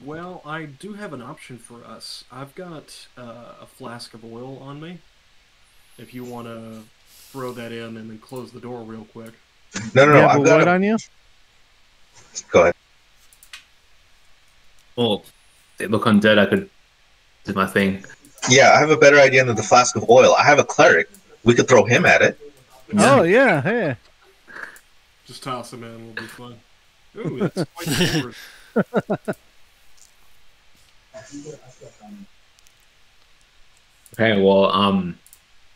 Well, I do have an option for us. I've got a flask of oil on me. If you want to throw that in and then close the door real quick. No, You have a what on you? Go ahead. Well, they look undead. I could do my thing. Yeah, I have a better idea than the flask of oil. I have a cleric. We could throw him at it. Oh yeah, hey. Just toss him in. We'll be fun. Ooh, that's quite the board. Okay, well,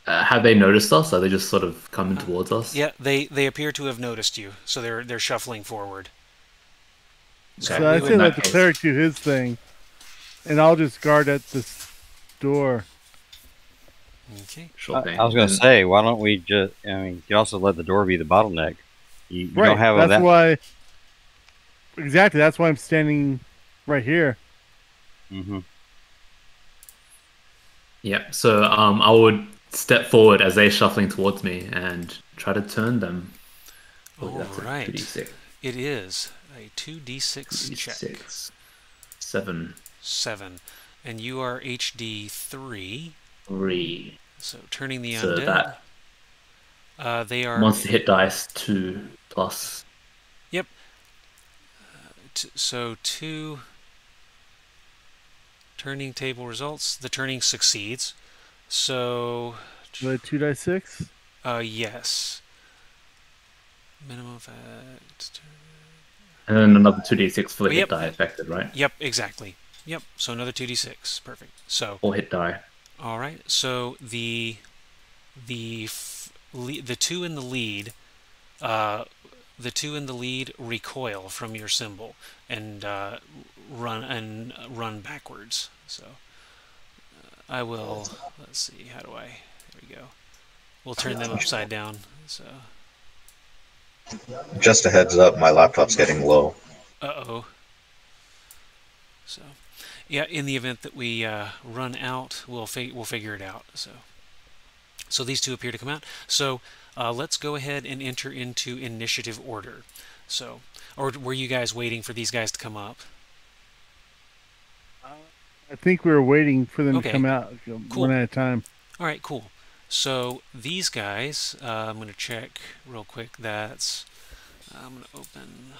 have they noticed us? Are they just sort of coming towards us? Yeah, they appear to have noticed you, so they're shuffling forward. So Okay. I we say would- let the cleric do his thing, and I'll just guard at this door. Okay. Sure thing. I was going to say, why don't we just? I mean, you can also let the door be the bottleneck. You Right. don't have That's that. why. Exactly. That's why I'm standing right here. Mm-hmm. Yeah, so I would step forward as they're shuffling towards me and try to turn them. Oh, that's a Alright. 2d6. It is a 2d6 check. 2d6. 7. 7. And you are HD 3. 3. So turning the So undead. that They are... monster hit dice 2 plus. Yep. So 2... Turning table results. The turning succeeds. So... The 2d6. Yes. Minimum effect. And then another 2d6 for the Oh, hit yep. die affected, right? Yep, exactly. Yep. So another 2d6. Perfect. So... Or hit die. All right. So the 2 in the lead, the 2 in the lead recoil from your symbol and run backwards. So I will. Let's see. How do I? There we go. We'll turn them upside down. So. Just a heads up, my laptop's getting low. Uh-oh. So, yeah, in the event that we run out, we'll figure it out. So these two appear to come out. So let's go ahead and enter into initiative order. So, or were you guys waiting for these guys to come up? I think we were waiting for them Okay. to come out Cool. one at a time. All right, cool. So these guys, I'm going to check real quick. That's I'm going to open.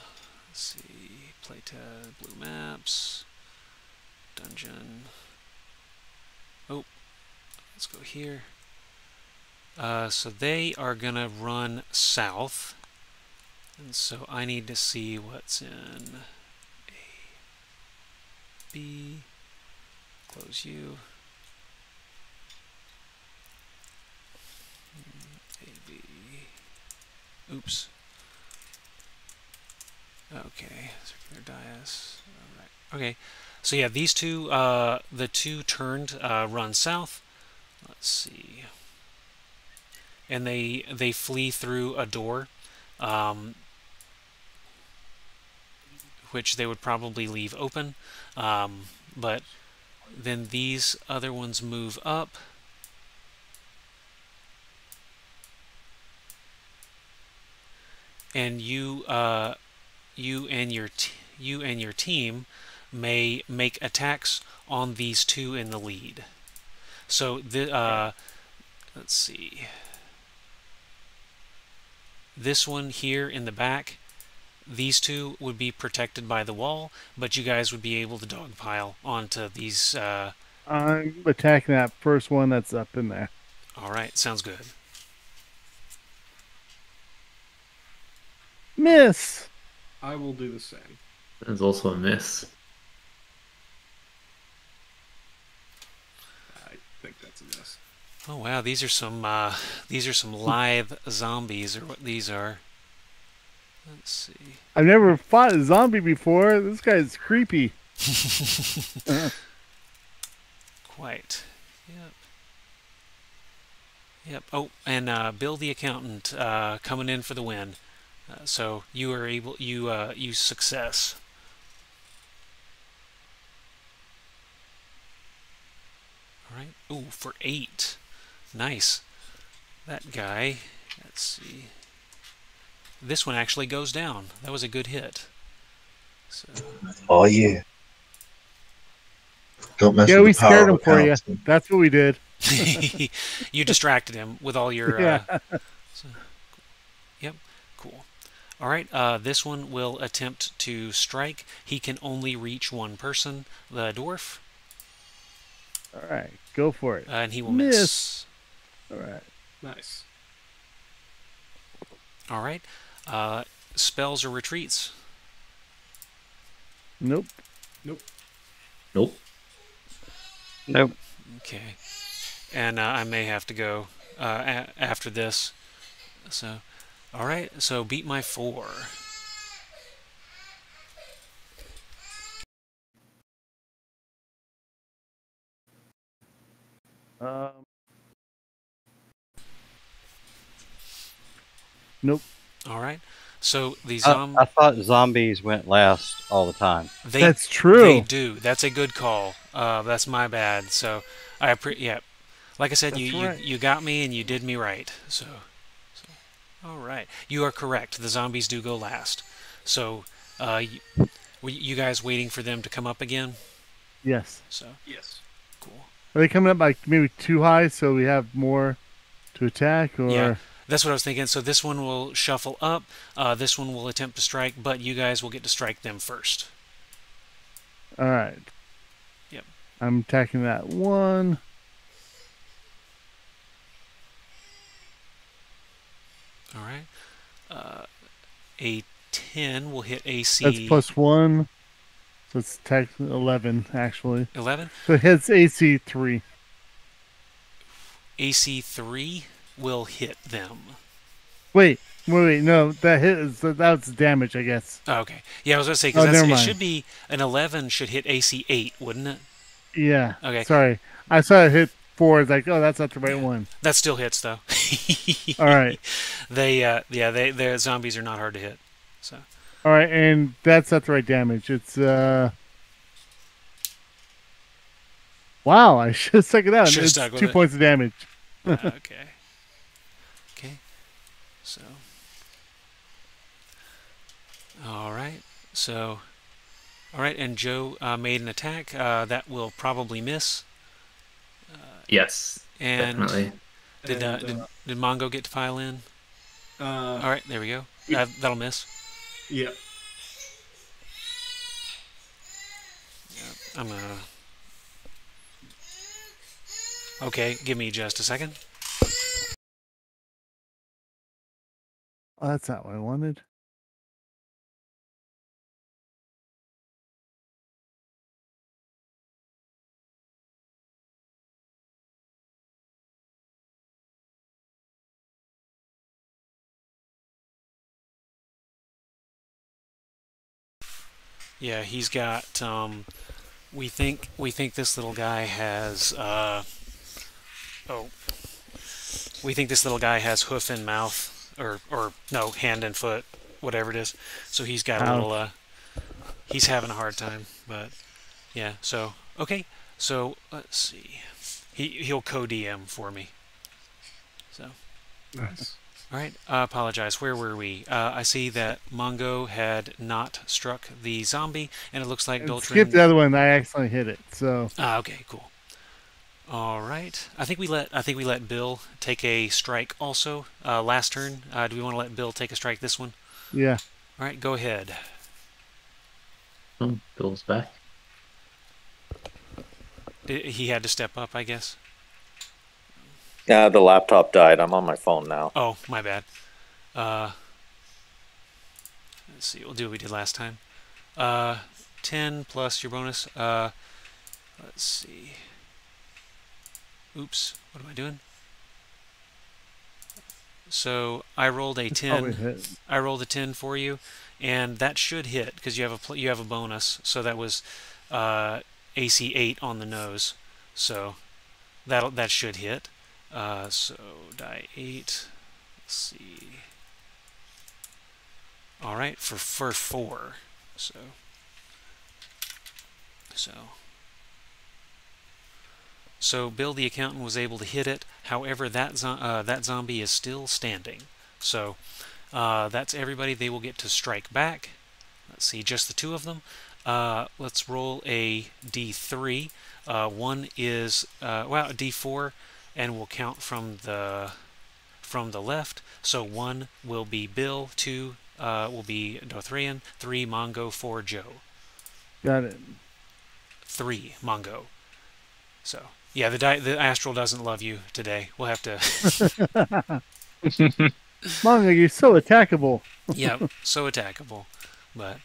Let's see, playtest, blue maps, dungeon. Oh, let's go here. So they are going to run south. And so I need to see what's in A, B, close you. A, B. Oops. Okay, circular dais. All right. Okay, so yeah, these two, the two turned, run south. Let's see. And they flee through a door, which they would probably leave open. But then these other ones move up. and you and your team may make attacks on these two in the lead. So let's see. This one here in the back, these two would be protected by the wall, but you guys would be able to dogpile onto these. I'm attacking that first one that's up in there. All right, sounds good. Miss. I will do the same. There's also a miss. I think that's a miss. Oh wow, these are some live zombies, or what these are. Let's see. I've never fought a zombie before. This guy's creepy. Quite. Yep. Yep. Oh, and Bill the accountant coming in for the win. So you are able. You success. All right. Ooh, for 8. Nice. That guy. Let's see. This one actually goes down. That was a good hit. So. Oh yeah. Don't mess Yeah, with we the power scared of him for you. accounts. That's what we did. You distracted him with all your. Yeah. So, yep. Cool. All right. This one will attempt to strike. He can only reach one person. The dwarf. All right, go for it. And he will Miss. miss. All right. Nice. All right. Spells or retreats. Nope. Nope. Nope. Okay. And I may have to go after this. So, all right. So beat my 4. Nope. All right. So the I thought zombies went last all the time. That's true. They do. That's a good call. That's my bad. So yeah. Like I said, you got me and you did me right. So all right. You are correct. The zombies do go last. So were you guys waiting for them to come up again? Yes. So Yes. cool. Are they coming up like maybe too high so we have more to attack, or? Yeah. That's what I was thinking. So this one will shuffle up. This one will attempt to strike, but you guys will get to strike them first. All right. Yep. I'm attacking that one. All right. A 10 will hit AC. That's +1. So it's attack 11, actually. 11? So it hits AC 3. AC 3 will hit them. Wait. No, that's damage, I guess. Oh, okay. Yeah, I was going to say, Oh, because never it mind. should be an 11 should hit AC 8, wouldn't it? Yeah. Okay. Sorry. I saw it hit 4. It's like, oh, that's not the right one. That still hits, though. All right. Their zombies are not hard to hit. So. All right, and that's not the right damage. It's wow, I should have stuck it out. Should've It's stuck with 2 it. points of damage. Okay. Okay. So. All right. So. All right, and Joe made an attack that will probably miss. Yes. And Definitely. did Mongo get to pile in? All right, there we go. That'll miss. Yep. I'm gonna. Okay, give me just a second. Oh, that's not what I wanted. Yeah, he's got. We think this little guy has. We think this little guy has hoof and mouth, or no, hand and foot, whatever it is. So he's got a little. He's having a hard time, but yeah. So okay. So let's see. He'll co-DM for me. So. Nice. All right, I apologize. Where were we? I see that Mongo had not struck the zombie, and it looks like And Beltran. skip the other one. I accidentally hit it. So. Okay, cool. All right. I think we let Bill take a strike also last turn. Do we want to let Bill take a strike this one? Yeah. All right, go ahead. Oh, Bill's back. He had to step up, I guess. Yeah, the laptop died. I'm on my phone now. Oh, my bad. Let's see. We'll do what we did last time. 10 plus your bonus. Let's see. Oops. What am I doing? So I rolled a 10. I rolled a 10 for you, and that should hit because you have a bonus. So that was AC 8 on the nose. So that should hit. So die 8. Let's see. All right, for 4. So Bill the accountant was able to hit it. However, that zombie is still standing. So that's everybody. They will get to strike back. Let's see, just the 2 of them. Let's roll a D3. One is a D4, and we'll count from the left. So 1 will be Bill, 2 will be Dothraean, 3 Mongo, 4 Joe. Got it. 3 Mongo. So yeah, the astral doesn't love you today. We'll have to. Mongo, you're so attackable. Yeah, so attackable, but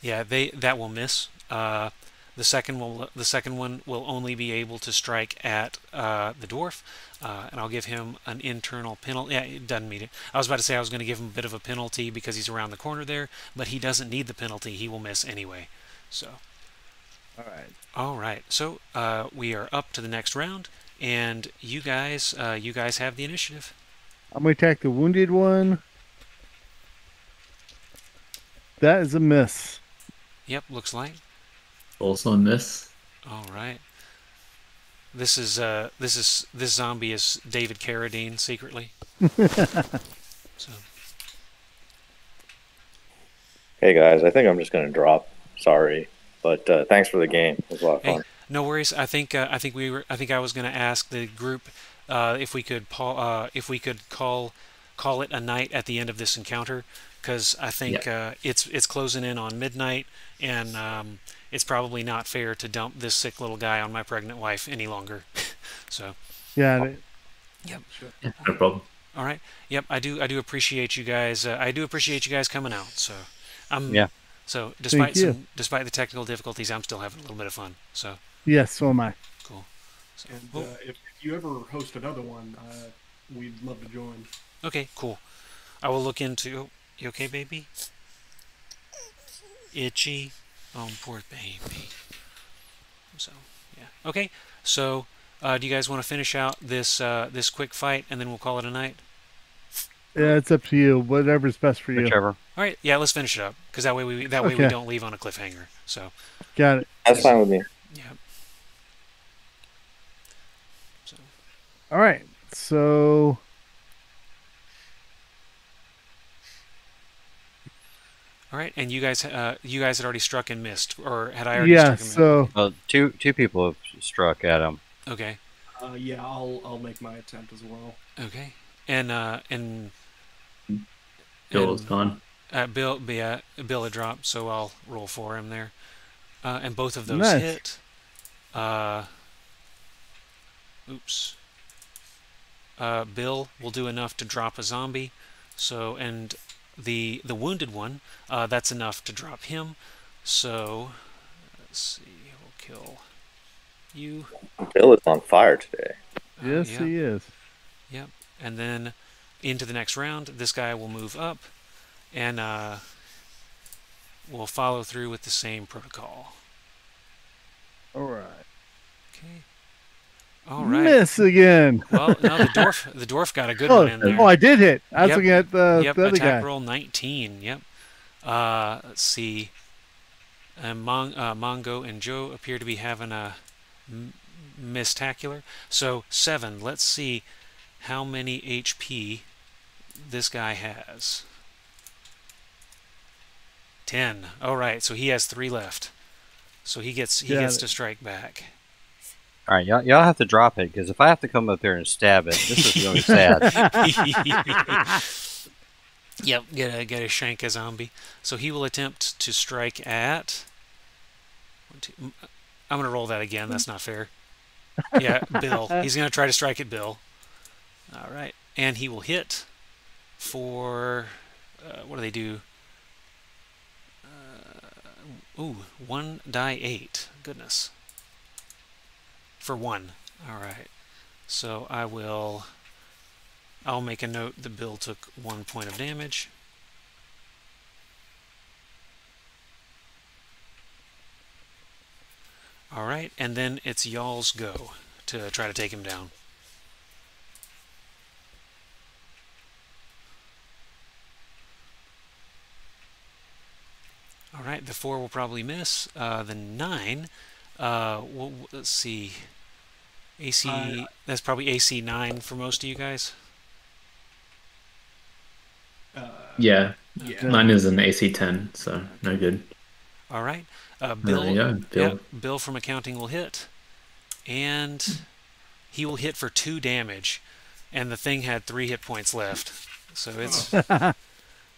yeah, that will miss. The second one will only be able to strike at the dwarf, and I'll give him an internal penalty. Yeah, it doesn't meet it. I was about to say I was going to give him a bit of a penalty because he's around the corner there, but he doesn't need the penalty. He will miss anyway. So. All right. So we are up to the next round, and you guys have the initiative. I'm going to attack the wounded one. That is a miss. Yep, looks like. Also a miss. All right. This zombie is David Carradine secretly. So. Hey guys, I think I'm just going to drop. Sorry, but thanks for the game. It was a lot of fun. Hey, no worries. I think I was going to ask the group if we could call it a night at the end of this encounter, because I think it's closing in on midnight, and it's probably not fair to dump this sick little guy on my pregnant wife any longer. So. Yeah. Yep. Sure. Yeah, no problem. All right. Yep. I do appreciate you guys. I do appreciate you guys coming out. So. Yeah. So despite the technical difficulties, I'm still having a little bit of fun. So. Yes, so am I. Cool. So, and if you ever host another one, we'd love to join. Okay, cool. I will look into. Oh, you okay, baby? Itchy. Oh, poor baby. So yeah. Okay. So do you guys want to finish out this this quick fight, and then we'll call it a night? Yeah, it's up to you. Whatever's best for you. Whichever. All right. Yeah, let's finish it up, because that way we don't leave on a cliffhanger. So. Got it. That's fine with me. Yeah. So. All right. So. All right, and you guys had already struck and missed, or had I already struck and missed? So. Well, two people have struck at him. Okay. Yeah, I'll make my attempt as well. Okay. And Bill is gone. Bill had dropped, so I'll roll for him there. And both of those Nice. hit. Oops. Bill will do enough to drop a zombie. So, and the wounded one, that's enough to drop him. So, let's see, we'll kill you. Bill is on fire today. Yes, yeah. he is. Yep. And then into the next round, this guy will move up, and we'll follow through with the same protocol. All right. Okay. All right. Miss again. Well, no, the dwarf got a good one in there. Oh, I did hit. I was Yep. looking at the other attack guy. roll 19. Yep. Let's see. Mongo and Joe appear to be having a mistacular. So 7. Let's see how many HP this guy has 10. All right, so he has 3 left. So he gets to strike back. All right, y'all have to drop it, because if I have to come up there and stab it, this is going to be sad. Yep, get a shank a zombie. So he will attempt to strike at. I'm going to roll that again. That's not fair. Yeah, Bill. He's going to try to strike at Bill. All right, and he will hit for what do they do? 1 die 8. Goodness. For 1. All right. So I'll make a note that Bill took 1 point of damage. All right, and then it's y'all's go to try to take him down. All right, the 4 will probably miss. The 9, let's see. AC, that's probably AC 9 for most of you guys. Yeah. 9 is an AC 10, so no good. All right. Bill. Bill. Bill from accounting will hit, and he will hit for 2 damage, and the thing had 3 hit points left, so it's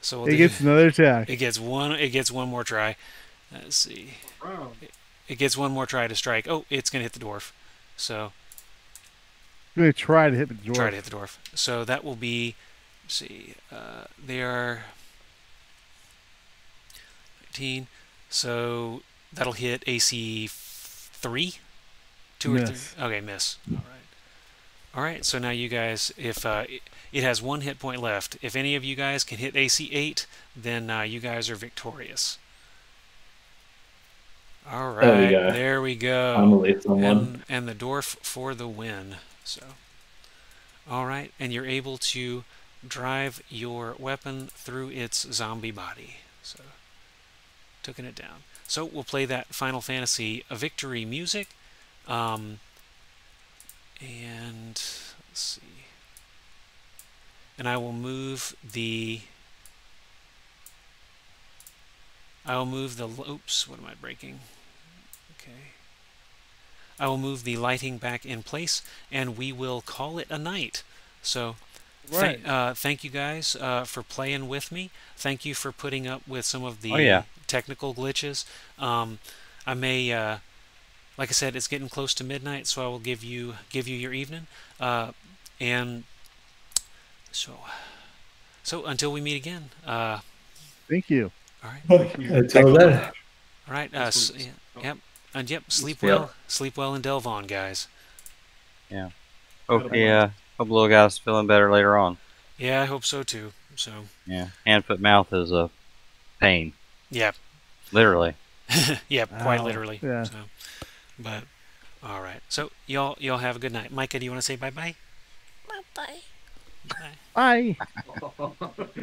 so it gets another attack. It gets one more try. Let's see. It gets one more try to strike. Oh, it's gonna hit the dwarf. So I'm gonna try to hit the dwarf. Try to hit the dwarf. So that will be. Let's see. They are 19. So that'll hit AC 3? 2 or 3? Okay, miss. All right. So now you guys, if it has 1 hit point left, if any of you guys can hit AC 8, then you guys are victorious. All right. There we go. Finally, someone. And the dwarf for the win. So, all right, and you're able to drive your weapon through its zombie body. So. Taking it down. So we'll play that Final Fantasy victory music, and let's see. And I will move the. Oops, what am I breaking? Okay. I will move the lighting back in place, and we will call it a night. So. Right. Thank you guys for playing with me. Thank you for putting up with some of the technical glitches. I may, like I said, it's getting close to midnight, so I will give you your evening. And so until we meet again. Thank you. All right. Until then. All right. Yep. And yep. Sleep well. Sleep well and delve on, guys. Yeah. Okay. Hope the little guy's feeling better later on. Yeah, I hope so too. So. Yeah. Hand, foot, mouth is a pain. Yeah. Literally. Yeah, quite literally. Yeah. So, but all right. So y'all have a good night. Micah, do you want to say bye-bye? Bye-bye. Bye. Bye.